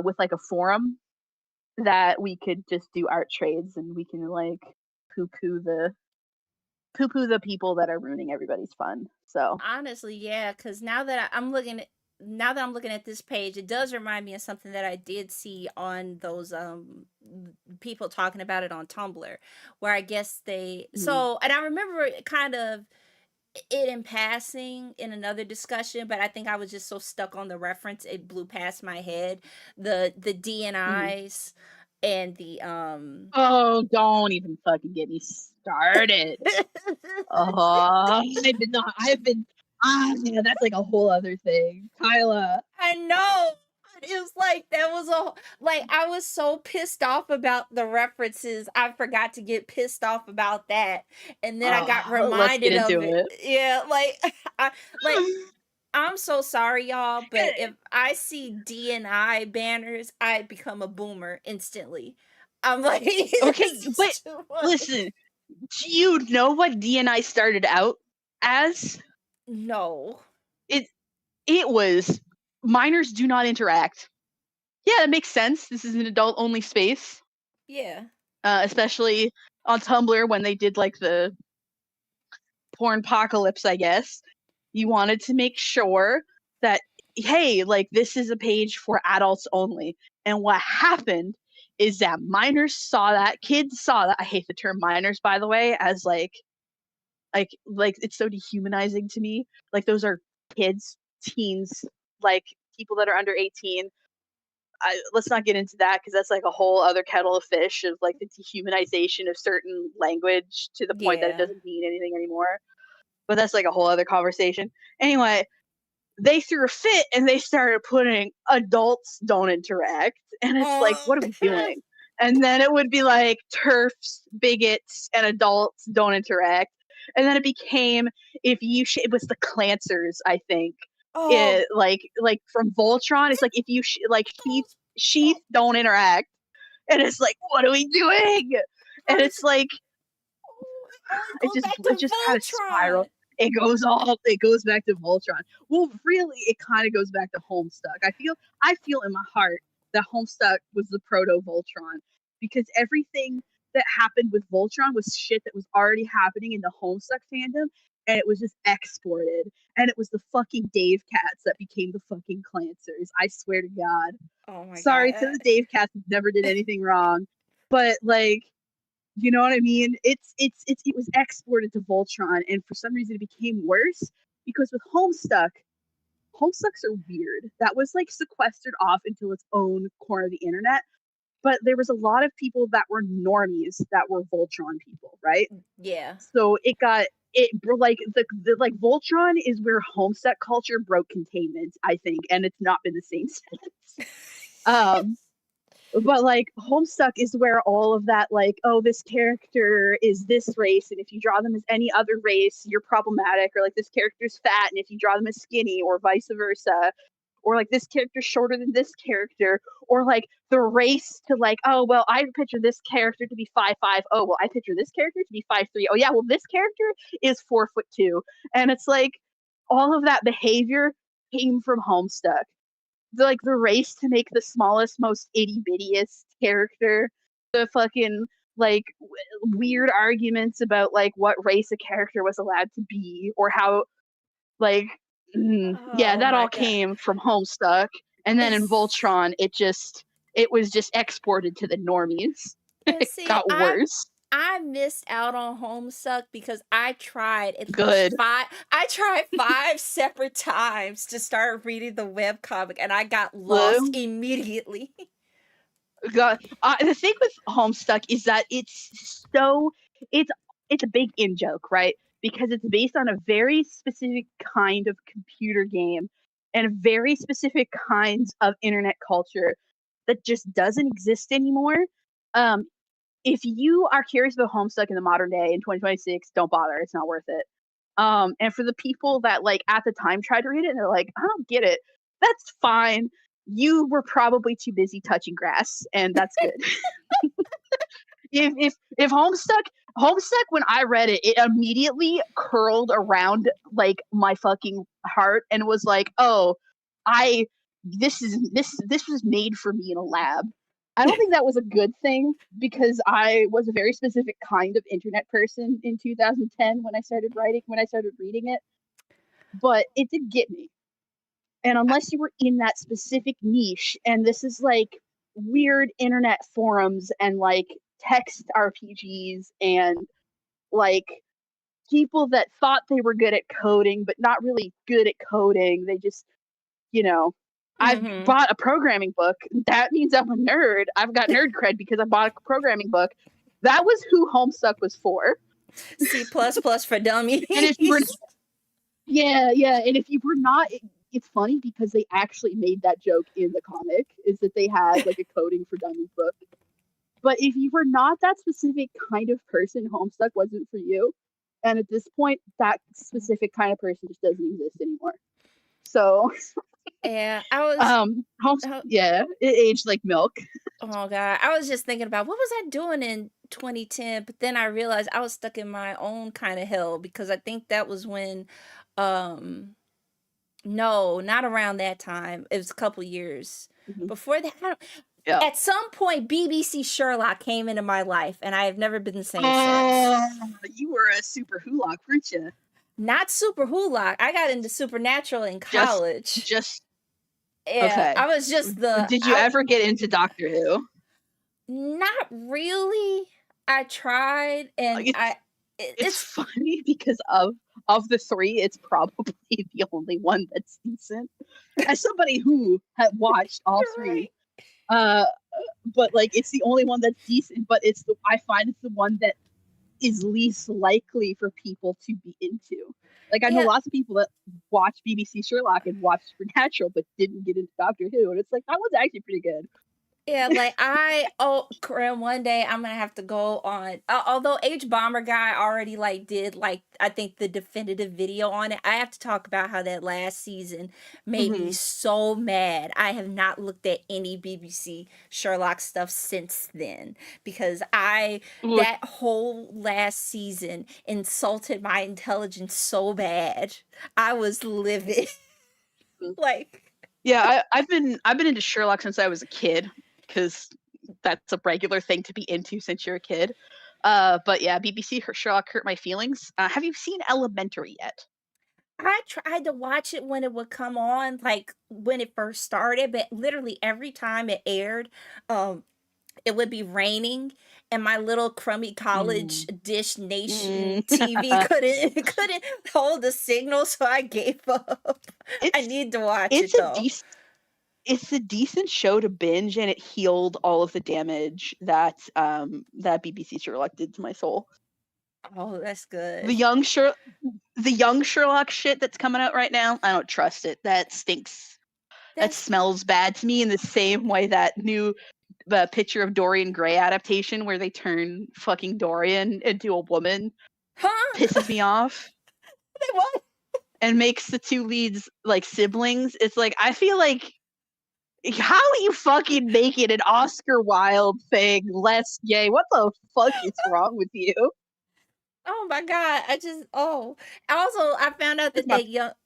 with like a forum that we could just do art trades, and we can like poo poo the poo poo the people that are ruining everybody's fun. So Honestly, yeah, because now that I'm looking at this page, it does remind me of something that I did see on those people talking about it on Tumblr, where I guess mm, and I remember it kind of it in passing in another discussion, but I think I was just so stuck on the reference it blew past my head. The mm. DNIs and the Oh, don't even fucking get me started. I've been, yeah, that's like a whole other thing. Kyla. I know. It was like that was a like I was so pissed off about the references. I forgot to get pissed off about that. And then I got Let's get reminded of into it. it. Yeah, like I like I'm so sorry y'all, but if I see D&I banners, I become a boomer instantly. I'm like Okay, this is but too much. listen, do you know what DNI started out as? No. It it was minors do not interact. Yeah, that makes sense. This is an adult only space, Yeah. especially on Tumblr when they did like the porn apocalypse, I guess. You wanted to make sure that, hey, like this is a page for adults only. And what happened is that minors saw that, kids saw that. I hate the term minors, by the way, as like it's so dehumanizing to me. Like those are kids, teens, like people that are under 18. Let's not get into that because that's like a whole other kettle of fish of like the dehumanization of certain language to the point that it Yeah. doesn't mean anything anymore. But that's like a whole other conversation. Anyway, they threw a fit and they started putting adults don't interact. And it's like, Oh. what are we doing? And then it would be like turfs, bigots, and adults don't interact. And then it became it was the Clancers, I think. Oh, It like from Voltron, it's like if you like those Sheath don't interact, and it's like, what are we doing? And how does it's like it always goes back it to just kind of Voltron? spiraled. It goes back to Voltron. Well, really, it kind of goes back to Homestuck. I feel in my heart that Homestuck was the proto Voltron because everything that happened with Voltron was shit that was already happening in the Homestuck fandom, and it was just exported. And it was the fucking Dave Cats that became the fucking Clancers. I swear to God. Oh my god. Sorry to the Dave Cats who never did anything wrong, but like, you know what I mean? It was exported to Voltron, and for some reason it became worse because with Homestucks are weird. That was like sequestered off into its own corner of the internet. But there was a lot of people that were normies that were Voltron people, right? Yeah. So it got it like the like Voltron is where Homestuck culture broke containment, I think, and it's not been the same since. Um, but like Homestuck is where all of that, like, oh, this character is this race, and if you draw them as any other race you're problematic, or like this character's fat and if you draw them as skinny, or vice versa, or like this character's shorter than this character, or like the race to like, oh well, I picture this character to be 5'5". Oh well, I picture this character to be 5'3". Oh yeah, well this character is 4'2". And it's like all of that behavior came from Homestuck. The race to make the smallest, most itty bittiest character, the fucking like weird arguments about like what race a character was allowed to be, or how like yeah, Oh that my all god. came from Homestuck. And then in It's Voltron it was just exported to the normies. and It see, got worse. I missed out on Homestuck because I tried at least Good. five separate times to start reading the webcomic and I got lost Blue. immediately. God, the thing with Homestuck is that it's it's a big in joke, right? because it's based on a very specific kind of computer game and very specific kinds of internet culture that just doesn't exist anymore. If you are curious about Homestuck in the modern day in 2026, don't bother. It's not worth it. And for the people that like at the time tried to read it and they're like, I don't get it, that's fine. You were probably too busy touching grass, and that's good. if Homestuck, when I read it, it immediately curled around like my fucking heart and was like, oh, this was made for me in a lab. I don't think that was a good thing because I was a very specific kind of internet person in 2010 when I started reading it. But it did get me. And unless you were in that specific niche, and this is like weird internet forums and like text RPGs and like people that thought they were good at coding but not really good at coding, they just, I've bought a programming book. That means I'm a nerd. I've got nerd cred because I bought a programming book. That was who Homestuck was for. C++ for dummies. And if you were, and if you were not, it's funny because they actually made that joke in the comic, is that they had like a coding for dummies book. But if you were not that specific kind of person, Homestuck wasn't for you. And at this point, that specific kind of person just doesn't exist anymore. So yeah, I was it aged like milk. Oh god, I was just thinking about what was I doing in 2010, but then I realized I was stuck in my own kind of hell because I think that was when no, not around that time. It was a couple years before that. At some point, BBC Sherlock came into my life, and I have never been the same since. You were a super Hulock, weren't you? Not super Hulock. I got into Supernatural in college. Okay. I was just the. Did you ever get into Doctor Who? Not really. I tried, and it's funny because of the three, it's probably the only one that's decent. As somebody who had watched all three, but like it's the only one that's decent. But I find it's the one that is least likely for people to be into. Like I know lots of people that watch BBC Sherlock and watch Supernatural, but didn't get into Doctor Who, and it's like that one's actually pretty good. Yeah, like Corinne, one day I'm gonna have to go on. Although H Bomber Guy already like did like I think the definitive video on it. I have to talk about how that last season made me so mad. I have not looked at any BBC Sherlock stuff since then because that whole last season insulted my intelligence so bad. I was livid. I've been into Sherlock since I was a kid. Because that's a regular thing to be into since you're a kid. But yeah, BBC Sherlock hurt my feelings. Have you seen Elementary yet? I tried to watch it when it would come on, like when it first started, but literally every time it aired, it would be raining and my little crummy college Dish Nation TV couldn't hold the signal, so I gave up. I need to watch it though. It's a decent show to binge, and it healed all of the damage that BBC Sherlock did to my soul. Oh, that's good. The young Sherlock shit that's coming out right now, I don't trust it. That stinks. That smells bad to me in the same way that new Picture of Dorian Gray adaptation where they turn fucking Dorian into a woman pisses me off. What? And makes the two leads like siblings. It's like I feel like, how are you fucking making an Oscar Wilde thing less gay? What the fuck is wrong with you? Oh my god! Also I found out that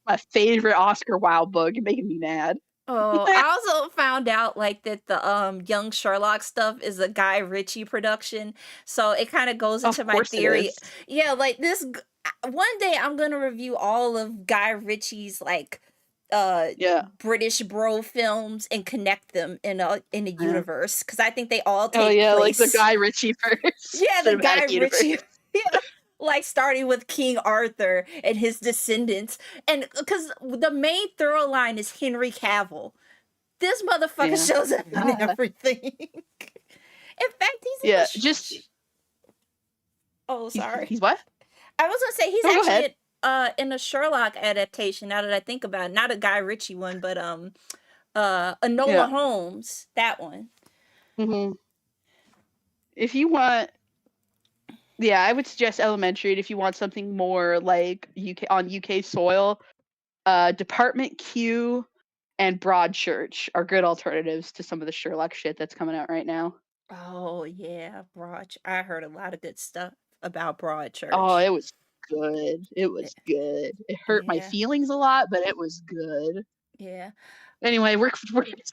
my favorite Oscar Wilde book. You're making me mad. Oh, I also found out like that the young Sherlock stuff is a Guy Ritchie production, so it kind of goes into my theory. Yeah, like this. One day I'm gonna review all of Guy Ritchie's like British bro films and connect them in a universe because I think they all take place. Like the Guy Ritchie first. Yeah, the Guy Ritchie. Yeah. Like starting with King Arthur and his descendants, and because the main thorough line is Henry Cavill, this motherfucker shows up in everything. In fact, he's just. Oh, sorry. He's what? I was gonna say he's Oh, go ahead. actually in a Sherlock adaptation. Now that I think about it, not a Guy Ritchie one, but Enola Yeah. Holmes, that one. hmm If you want, yeah, I would suggest Elementary. And if you want something more like UK soil, Department Q and Broadchurch are good alternatives to some of the Sherlock shit that's coming out right now. Oh yeah, I heard a lot of good stuff about Oh, Broadchurch. it was good. It Eh, was good. It hurt my Yeah, feelings a lot, but it was good. yeah. Anyway, we're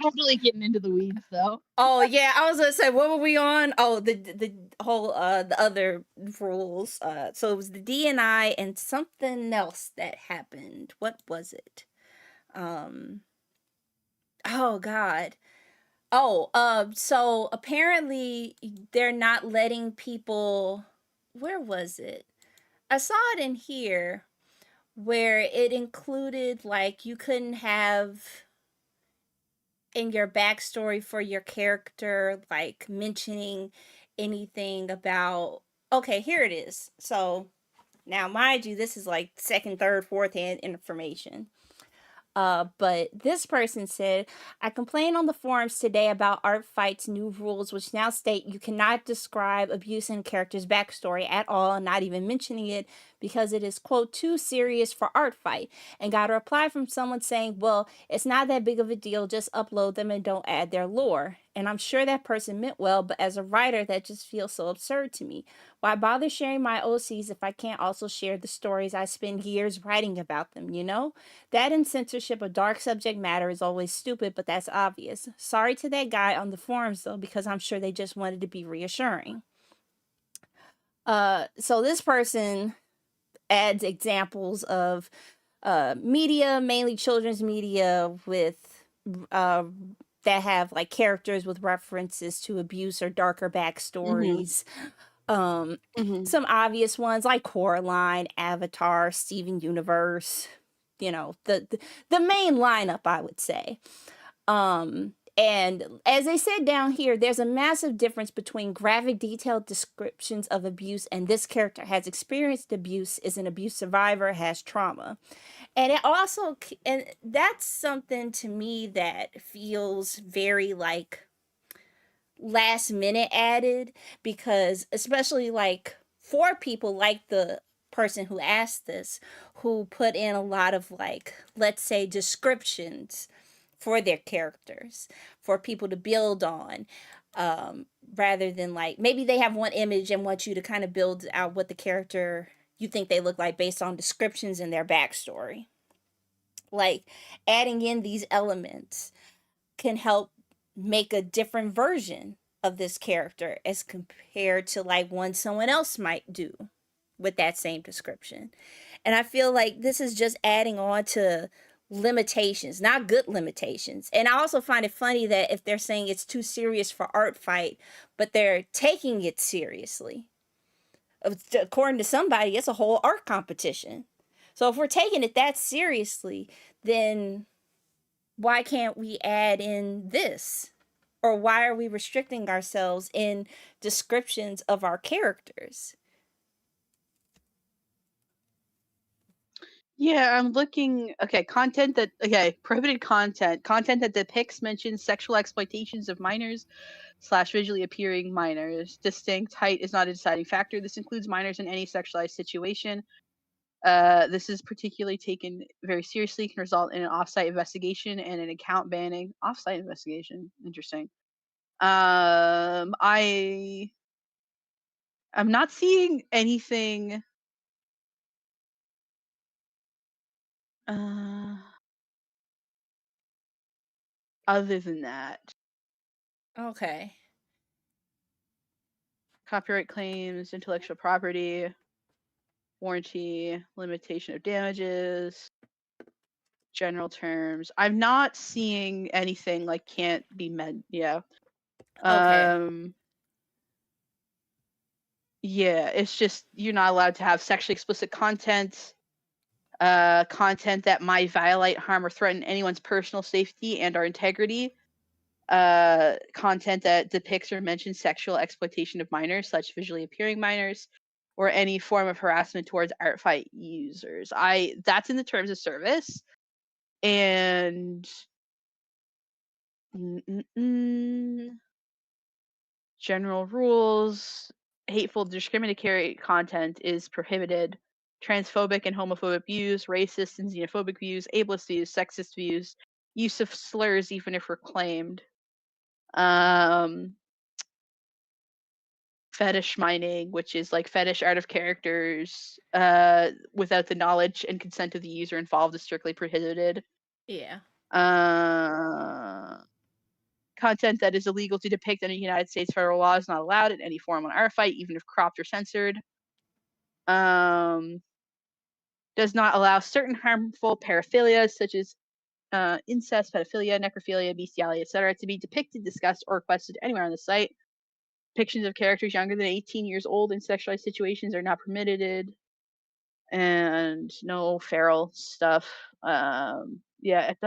totally getting into the weeds though. Oh yeah, I was gonna say what were we on? Oh, the whole the other rules. So it was the DNI and something else that happened. What was it? Um. Oh God. Oh, so apparently they're not letting people. Where was it? I saw it in here where it included like you couldn't have in your backstory for your character like mentioning anything about. Okay, here it is. So now, mind you, this is like second, third, fourth hand information. But this person said, I complained on the forums today about ArtFight's new rules, which now state you cannot describe abuse in a character's backstory at all, not even mentioning it, because it is, quote, too serious for ArtFight. And got a reply from someone saying, well, it's not that big of a deal, just upload them and don't add their lore. And I'm sure that person meant well, but as a writer, that just feels so absurd to me. Why bother sharing my OCs if I can't also share the stories I spend years writing about them, you know? That and censorship of dark subject matter is always stupid, but that's obvious. Sorry to that guy on the forums though, because I'm sure they just wanted to be reassuring. So this person adds examples of media, mainly children's media, with uh, that have like characters with references to abuse or darker hmm backstories. Um, hmm some obvious ones like Coraline, Avatar, Steven Universe. You know, the main lineup, I would say. And as they said down here, there's a massive difference between graphic, detailed descriptions of abuse and this character has experienced abuse, is an abuse survivor, has trauma. And it also, and that's something to me that feels very like last minute added, because especially like for people like the person who asked this, who put in a lot of like, let's say, descriptions for their characters for people to build on, um, rather than like maybe they have one image and want you to kind of build out what the character you think they look like based on descriptions in their backstory. Like adding in these elements can help make a different version of this character as compared to like one someone else might do with that same description. And I feel like this is just adding on to limitations, not good limitations. And I also find it funny that if they're saying it's too serious for ArtFight, but they're taking it seriously. According to somebody, it's a whole art competition. So if we're taking it that seriously, then why can't we add in this? Or why are we restricting ourselves in descriptions of our characters? Yeah, I'm looking. Okay, prohibited content that depicts, mentions sexual exploitations of minors slash visually appearing minors. Distinct height is not a deciding factor. This includes minors in any sexualized situation. This is particularly taken very seriously, can result in an offsite investigation and an account banning. Offsite investigation, interesting. I'm not seeing anything. Uh, Other than that, Okay. copyright claims, intellectual property, warranty, limitation of damages, general terms. I'm not seeing anything like can't be meant. Yeah. Okay. Um, yeah, it's just you're not allowed to have sexually explicit content, content that might violate, harm, or threaten anyone's personal safety and or integrity, content that depicts or mentions sexual exploitation of minors, such visually appearing minors, or any form of harassment towards ArtFight users. That's in the terms of service. And general rules, hateful, discriminatory content is prohibited. Transphobic and homophobic views, racist and xenophobic views, ableist views, sexist views, use of slurs even if reclaimed. Fetish mining, which is like fetish art of characters without the knowledge and consent of the user involved, is strictly prohibited. Yeah. Content that is illegal to depict under United States federal law is not allowed in any form on ArtFight, even if cropped or censored. Does not allow certain harmful paraphilias such as incest, pedophilia, necrophilia, bestiality, etc., to be depicted, discussed, or requested anywhere on the site. Depictions of characters younger than 18 years old in sexualized situations are not permitted. And no feral stuff. It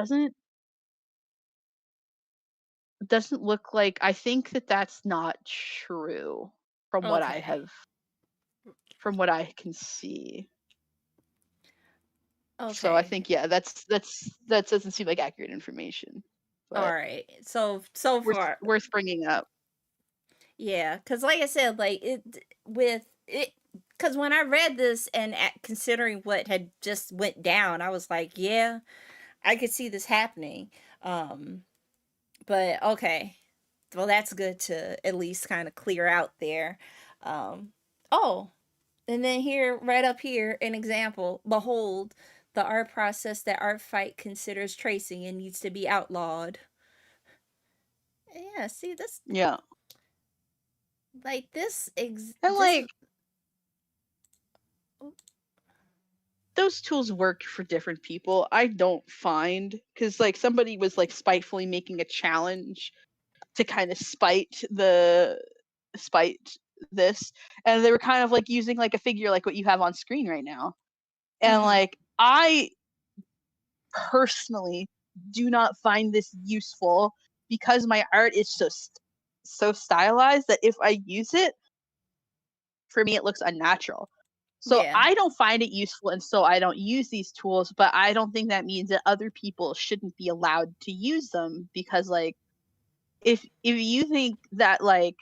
doesn't look like, I think that's not true from what I can see. Okay. So I think that doesn't seem like accurate information. But all right. So far worth bringing up. Yeah, because like I said, like because when I read this and considering what had just went down, I was like, yeah, I could see this happening. But okay, well, that's good to at least kind of clear out there. Oh, and then here, right up here, an example. Behold, the art process that ArtFight considers tracing and needs to be outlawed. Yeah, see this. Yeah. Like this. Those tools work for different people. I don't find, because like somebody was like spitefully making a challenge to kind of spite this, and they were kind of like using like a figure like what you have on screen right now, and like I personally do not find this useful because my art is so stylized that if I use it, for me it looks unnatural. So Yeah. I don't find it useful, and so I don't use these tools, but I don't think that means that other people shouldn't be allowed to use them, because like if you think that like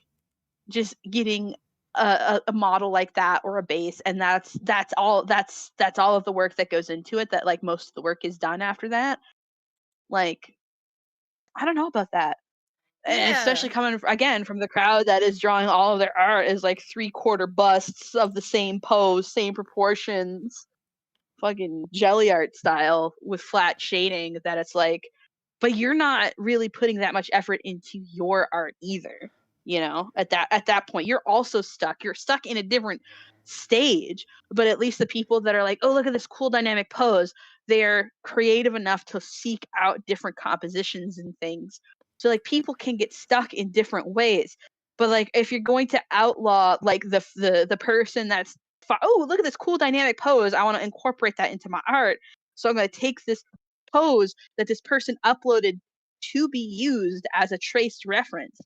just getting a model like that or a base and that's all of the work that goes into it, that like most of the work is done after that, like I don't know about that. And especially coming again from the crowd that is drawing all of their art as like 3/4 busts of the same pose, same proportions, fucking jelly art style with flat shading, that it's like, but you're not really putting that much effort into your art either. You know, at that point, you're also stuck. You're stuck in a different stage, but at least the people that are like, oh, look at this cool dynamic pose, they're creative enough to seek out different compositions and things. So like people can get stuck in different ways. But like if you're going to outlaw like the person that's, oh, look at this cool dynamic pose, I want to incorporate that into my art, so I'm going to take this pose that this person uploaded to be used as a traced reference.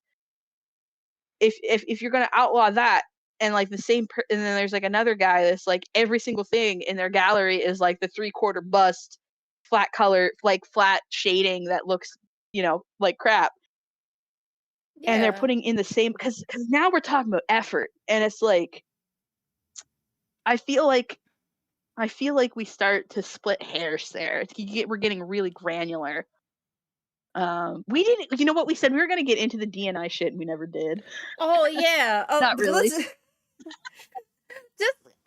If you're going to outlaw that, and like the same and then there's like another guy that's like every single thing in their gallery is like the 3/4 bust, flat color, like flat shading that looks, you know, like crap. Yeah. And they're putting in the same, because now we're talking about effort, and it's like I feel like we start to split hairs there. We're getting really granular. We didn't, you know what, we said we were going to get into the DNI shit and we never did. Oh yeah. Oh, Not really. Just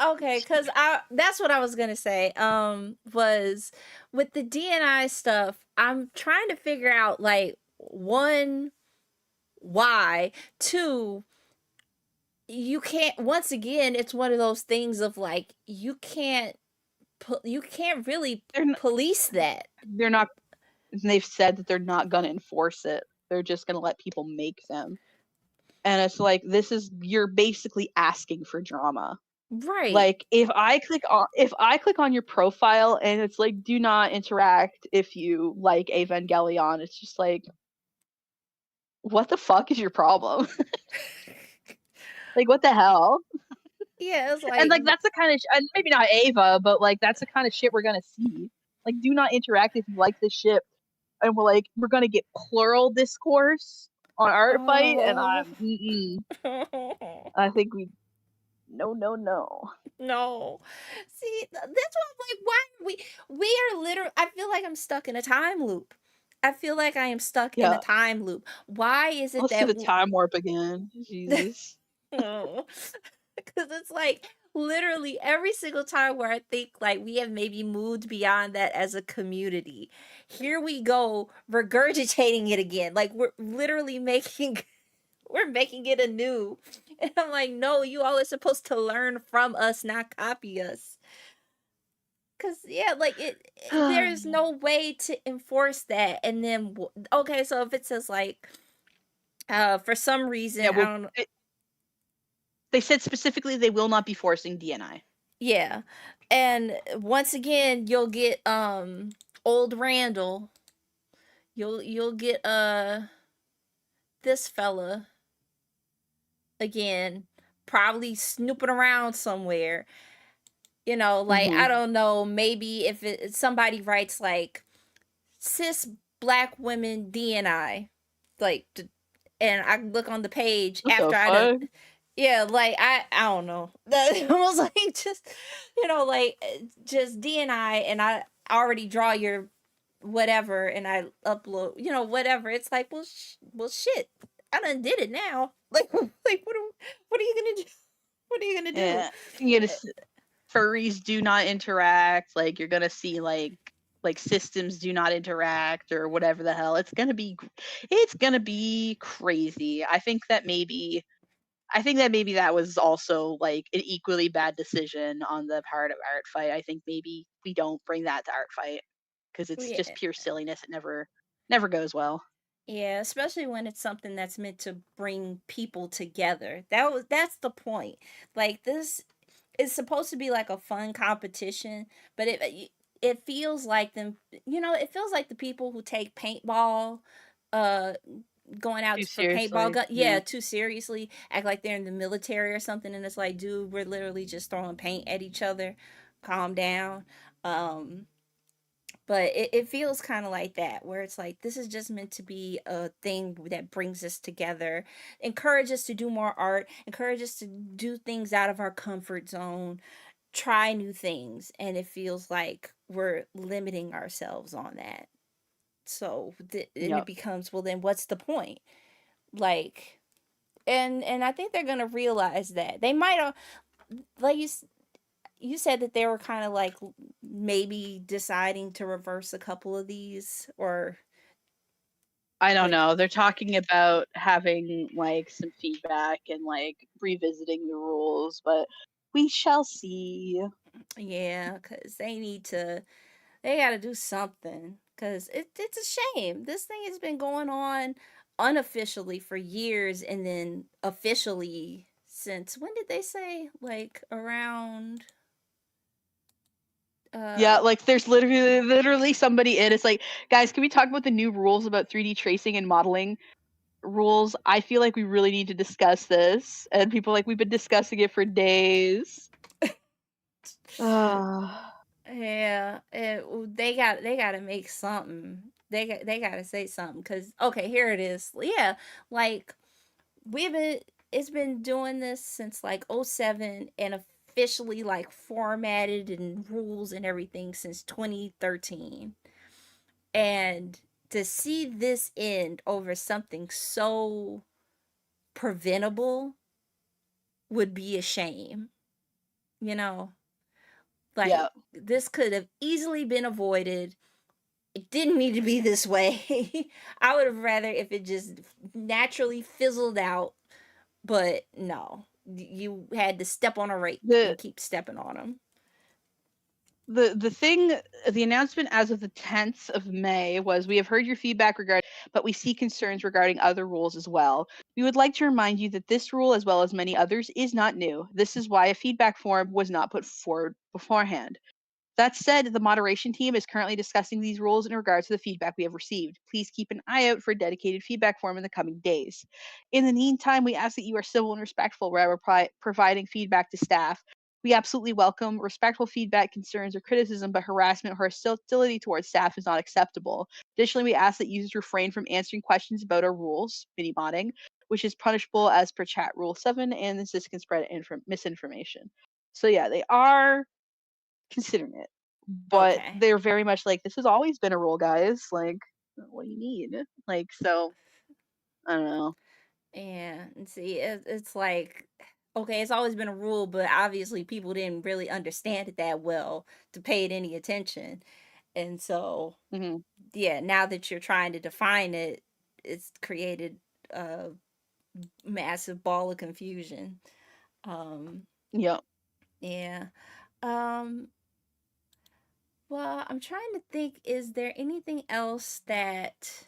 okay, because that's what I was gonna say. Was with the DNI stuff, I'm trying to figure out like one, why, two, you can't, once again, it's one of those things of like you can't really police that. They're not, they've said that they're not going to enforce it. They're just going to let people make them. And it's like, you're basically asking for drama. Right. Like if I click on your profile and it's like, do not interact if you like Evangelion, it's just like, what the fuck is your problem? Like, what the hell? Yeah, it's And like, like that's the kind of and maybe not Ava, but like that's the kind of shit we're gonna see. Like, do not interact if you like this ship, and we're gonna get plural discourse on ArtFight, and oh. I'm I think we no no no. No. See, that's why I'm like, why are we are literally, I feel like I'm stuck in a time loop. I feel like I am stuck in a Yeah, time loop. Why is it let's do that the time warp again. Jesus. because it's like literally every single time where I think like we have maybe moved beyond that as a community, here we go regurgitating it again. Like we're literally making we're making it anew. And I'm like, no, you all are supposed to learn from us, not copy us. Cause yeah, like there's no way to enforce that. And then okay, so if it says like, for some reason Yeah, I well, don't, they said specifically they will not be forcing DNI. yeah, and once again you'll get old Randall, you'll get this fella again, probably snooping around somewhere. You know, like I Mhm. don't know, maybe if somebody writes like cis black women DNI, like, and I look on the page What the after I done, fuck? yeah, like I don't know, that was like just, like just DNI, and I already draw your whatever, and I upload, whatever. It's like, well, well, shit, I done did it now. Like, what are you gonna do? What are you gonna do? Yeah. You get furries do not interact. Like you're gonna see like systems do not interact or whatever the hell. It's gonna be crazy. I think that maybe that was also like an equally bad decision on the part of ArtFight. I think maybe we don't bring that to ArtFight because it's just Yeah. pure silliness. It never goes well. Yeah, especially when it's something that's meant to bring people together. That's the point. Like this is supposed to be like a fun competition, but it feels like it feels like the people who take paintball uh going out Too for paintball seriously. gun, Yeah. yeah, too seriously, act like they're in the military or something, and it's like, dude, we're literally just throwing paint at each other. Calm down. Um but it feels kind of like that, where it's like this is just meant to be a thing that brings us together, encourage us to do more art, encourage us to do things out of our comfort zone, try new things, and it feels like we're limiting ourselves on that. So and it Yep. becomes, well, then what's the point? Like, and I think they're gonna realize that they might have, like you said that they were kind of like maybe deciding to reverse a couple of these, or I don't like, know. They're talking about having like some feedback and like revisiting the rules, but we shall see. yeah, because they got to do something, because it's a shame. This thing has been going on unofficially for years, and then officially since when did they say, like around Yeah, uh like there's literally somebody in. It's like, guys, can we talk about the new rules about 3D tracing and modeling rules? I feel like we really need to discuss this. And people are like, we've been discussing it for days. Ah, yeah, they got to make something. They got to say something, cuz okay, here it is. Yeah, like we've been it's been doing this since like '07, and officially like formatted and rules and everything since 2013. And to see this end over something so preventable would be a shame, you know? yeah. Like this could have easily been avoided. It didn't need to be this way. I would have rather if it just naturally fizzled out, but no. You had to step on a rake The and keep stepping on them. the announcement as of the 10th of May was, we have heard your feedback regarding, but we see concerns regarding other rules as well. We would like to remind you that this rule, as well as many others, is not new. This is why a feedback form was not put forward beforehand. That said, the moderation team is currently discussing these rules in regards to the feedback we have received. Please keep an eye out for a dedicated feedback form in the coming days. In the meantime, we ask that you are civil and respectful while we're providing feedback to staff. We absolutely welcome respectful feedback, concerns, or criticism, but harassment or hostility towards staff is not acceptable. Additionally, we ask that users refrain from answering questions about our rules, mini modding, which is punishable as per chat rule 7, and this can spread misinformation. So yeah, they are considering it, but Okay. they're very much like, this has always been a rule, guys. Like, what do you need? Like, so I don't know. Yeah, and see, it's like, okay, it's always been a rule, but obviously people didn't really understand it that well to pay it any attention. And so, Hmm. yeah, now that you're trying to define it, it's created a massive ball of confusion. Um, Yep. yeah. Um, well, I'm trying to think, is there anything else that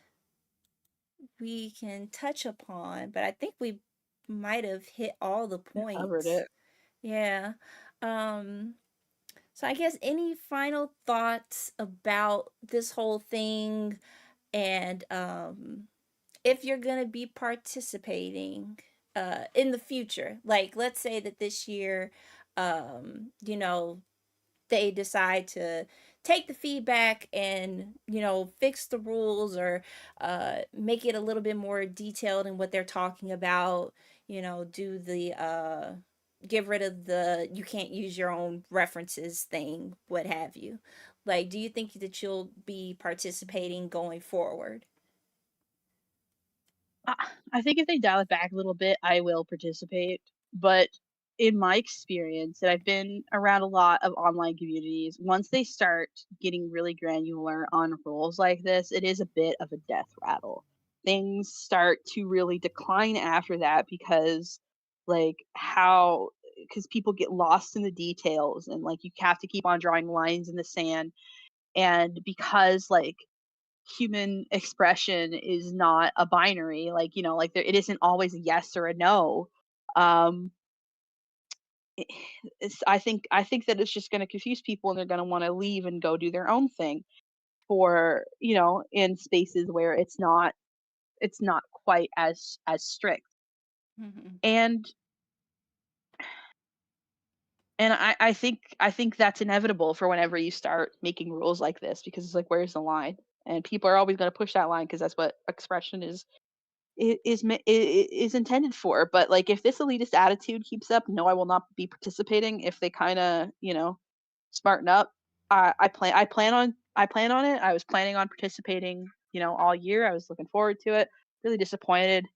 we can touch upon? But I think we might have hit all the Covered points. it. Yeah. Um, so I guess any final thoughts about this whole thing, and if you're going to be participating in the future. Like, let's say that this year, you know, they decide to take the feedback and, you know, fix the rules, or make it a little bit more detailed in what they're talking about, you know, do the get rid of the you can't use your own references thing, what have you. Like, do you think that you'll be participating going forward? I think if they dial it back a little bit, I will participate. But in my experience, and I've been around a lot of online communities, once they start getting really granular on rules like this, it is a bit of a death rattle. Things start to really decline after that because, like, because people get lost in the details, and like you have to keep on drawing lines in the sand. And because, like, human expression is not a binary, like, like it isn't always a yes or a no. um it- I think that it's just going to confuse people, and they're going to want to leave and go do their own thing, for in spaces where it's not quite as strict. Hmm. And and I think that's inevitable for whenever you start making rules like this, because it's like, where's the line? And people are always going to push that line because that's what expression is intended for. But like, if this elitist attitude keeps up, no, I will not be participating. If they kind of, smarten up, I plan on it. I was planning on participating, all year. I was looking forward to it. Really disappointed.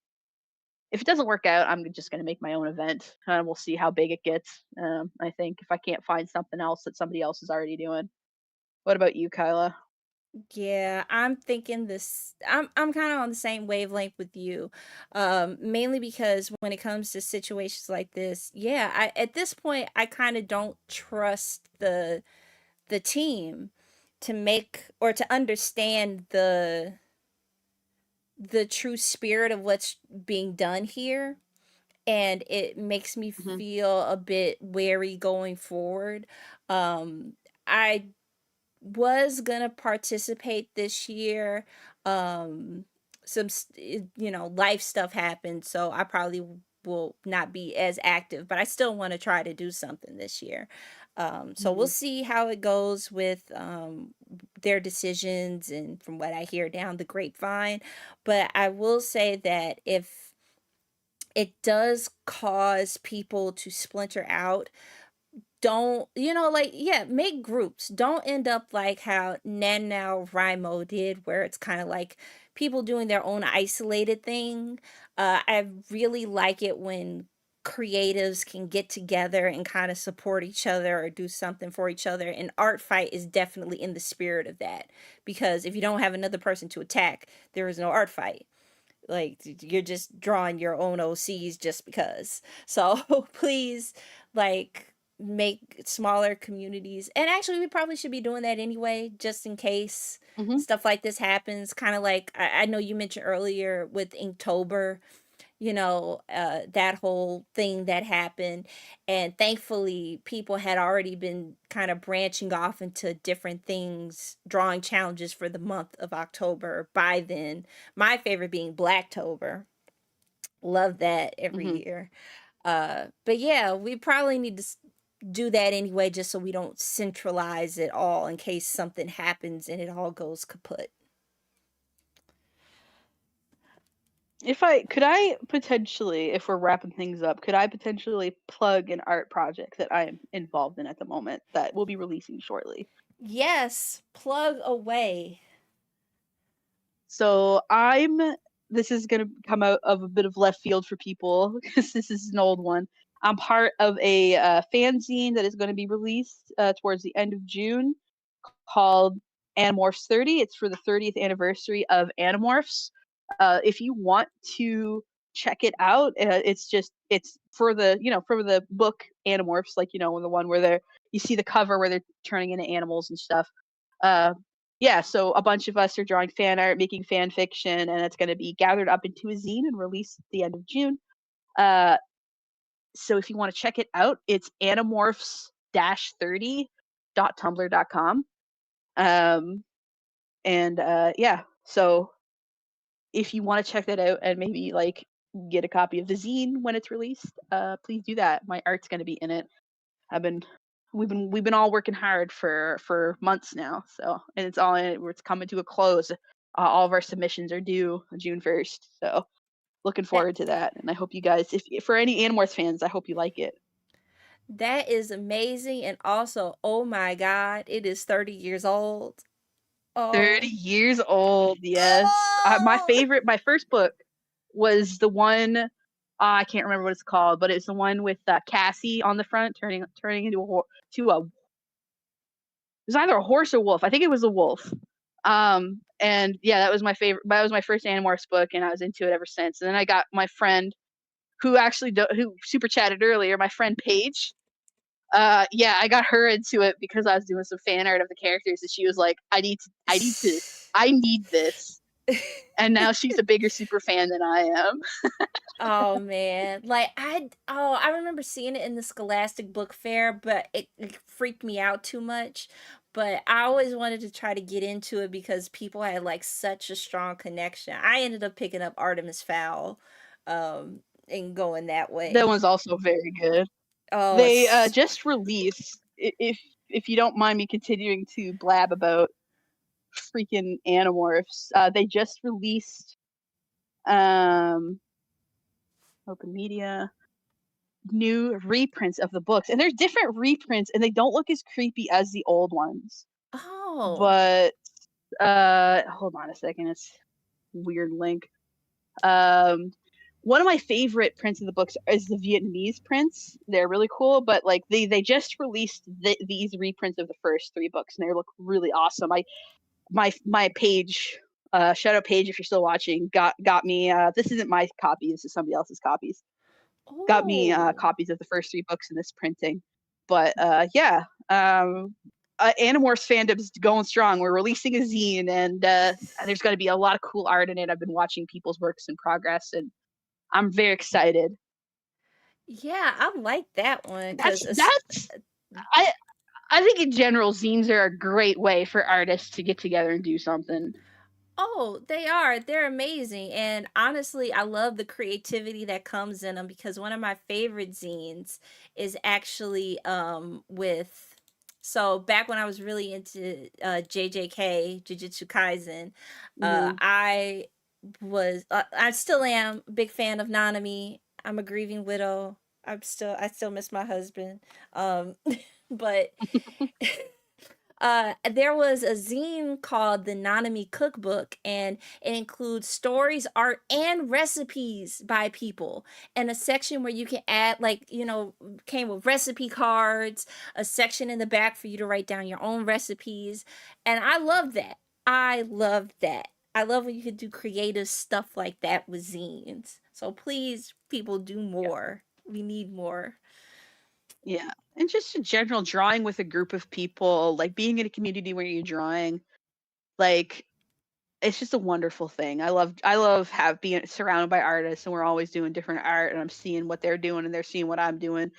If it doesn't work out, I'm just going to make my own event, and we'll see how big it gets. I think if I can't find something else that somebody else is already doing. What about you, Kyla? Yeah, I'm thinking this. I'm kind of on the same wavelength with you, mainly because when it comes to situations like this, yeah, I at this point I kind of don't trust the team to make or to understand the true spirit of what's being done here, and it makes me Hmm. feel a bit wary going forward. I was gonna participate this year. Um, life stuff happened, so I probably will not be as active, but I still want to try to do something this year. So we'll Hmm. see how it goes with their decisions and from what I hear down the grapevine. But I will say that if it does cause people to splinter out, don't like, yeah, make groups. Don't end up like how NaNoWriMo did, where it's kind of like people doing their own isolated thing. I really like it when creatives can get together and kind of support each other or do something for each other, and ArtFight is definitely in the spirit of that, because if you don't have another person to attack, there is no ArtFight. Like, you're just drawing your own OCs just because. So please, like, make smaller communities. And actually, we probably should be doing that anyway, just in case Hmm. stuff like this happens. Kind of like I know you mentioned earlier with Inktober, that whole thing that happened. And thankfully, people had already been kind of branching off into different things, drawing challenges for the month of October by then. My favorite being Blacktober. Love that every Hmm. year. But yeah, we probably need to do that anyway, just so we don't centralize it all in case something happens and it all goes kaput. Could I potentially, if we're wrapping things up, could I potentially plug an art project that I am involved in at the moment that will be releasing shortly? Yes, plug away. So this is going to come out of a bit of left field for people because this is an old one. I'm part of a fanzine that is going to be released towards the end of June called Animorphs 30. It's for the 30th anniversary of Animorphs. If you want to check it out, it's for the book Animorphs, like the one where you see the cover where they're turning into animals and stuff. Uh, yeah, so a bunch of us are drawing fan art, making fan fiction, and it's going to be gathered up into a zine and released at the end of June. Uh, so if you want to check it out, it's animorphs-30.tumblr.com. Yeah, so if you want to check that out and maybe like get a copy of the zine when it's released, please do that. My art's going to be in it. I've been we've been all working hard for months now, so and it's coming to a close. All of our submissions are due June 1st, so looking That forward to that. And I hope you guys, if for any Animorphs fans, I hope you like it. that is amazing, and also, oh my God, it is 30 years old. 30 Oh. years old, yes. Oh. My first book was the one, I can't remember what it's called, but it's the one with Cassie on the front turning into it was either a horse or wolf. I think it was a wolf. And yeah, that was my favorite. That was my first Animorphs book, and I was into it ever since. And then I got my friend who super chatted earlier, my friend Paige. Yeah, I got her into it because I was doing some fan art of the characters, and she was like, I need this." And now she's a bigger super fan than I am. Oh man, I remember seeing it in the Scholastic Book Fair, but it freaked me out too much. But I always wanted to try to get into it because people had like such a strong connection. I ended up picking up Artemis Fowl, and going that That way. one's also very good. Oh, They it's just released, if you don't mind me continuing to blab about freaking Animorphs, they just released um open media new reprints of the books, and there's different reprints and they don't look as creepy as the old ones. oh. But hold on a second, it's a weird link. One of my favorite prints of the books is the Vietnamese prints. They're really cool, but like they just released these reprints of the first three books, and they look really awesome. My page, shout out Paige if you're still watching, got me. This isn't my copy. This is somebody else's copies. Got me Oh. copies of the first three books in this printing. But yeah, Animorphs fandom's going strong. We're releasing a zine, and there's going to be a lot of cool art in it. I've been watching people's works in progress, and I'm very excited. Yeah, I like that one That's because that's I I think in general zines are a great way for artists to get together and do something. oh, they are. They're amazing. And honestly, I love the creativity that comes in them because one of my favorite zines is actually with so back when I was really into JJK, Jujutsu Kaisen, Hmm. I still am a big fan of Nanami. I'm a grieving widow. I still miss my husband. Um but there was a zine called the Nanami Cookbook, and it includes stories, art, and recipes by people. And a section where you can add, came with recipe cards, a section in the back for you to write down your own recipes. And I love that. I love that. I love when you can do creative stuff like that with zines. So please, people, do Yeah, more. We need more. yeah, and just in general, drawing with a group of people, like being in a community where you're drawing, like it's just a wonderful thing. I love have being surrounded by artists, and we're always doing different art, and I'm seeing what they're doing and they're seeing what I'm doing.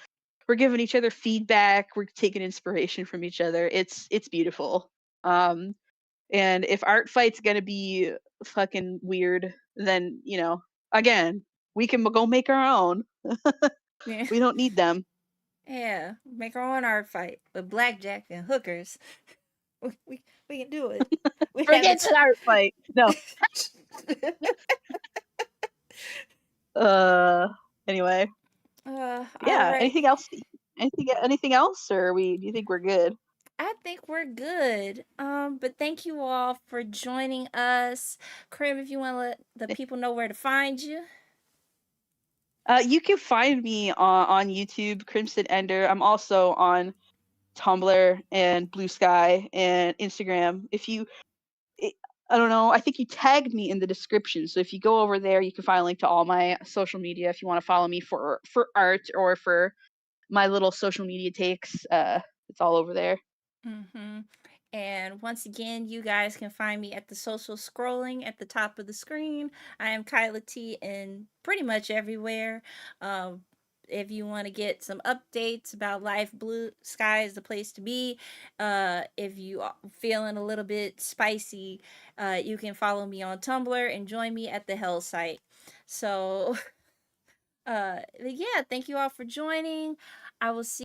We're giving each other feedback, we're taking inspiration from each other. It's beautiful. Um and if art fight's gonna be fucking weird, then again, we can go make our own. Yeah. We don't need them. Yeah. Make our own art fight with blackjack and hookers. We can do it. We have Forget it. that art fight. No. Uh anyway. All Yeah. right. Anything else? Anything else, or do you think we're good? I think we're good. But thank you all for joining us. Krim, if you want to let the people know where to find you. You can find me on YouTube, Crimson Ender. I'm also on Tumblr and BlueSky and Instagram. I I don't know. I think you tagged me in the description, so if you go over there, you can find a link to all my social media if you want to follow me for art or for my little social media takes. It's all over there. Mm-hmm. And once again, you guys can find me at the social scrolling at the top of the screen. I am KylaTea in pretty much everywhere. Um, if you want to get some updates about life, Blue Sky is the place to be. If you are feeling a little bit spicy, you can follow me on Tumblr and join me at the Hell site. So, yeah, thank you all for joining. I will see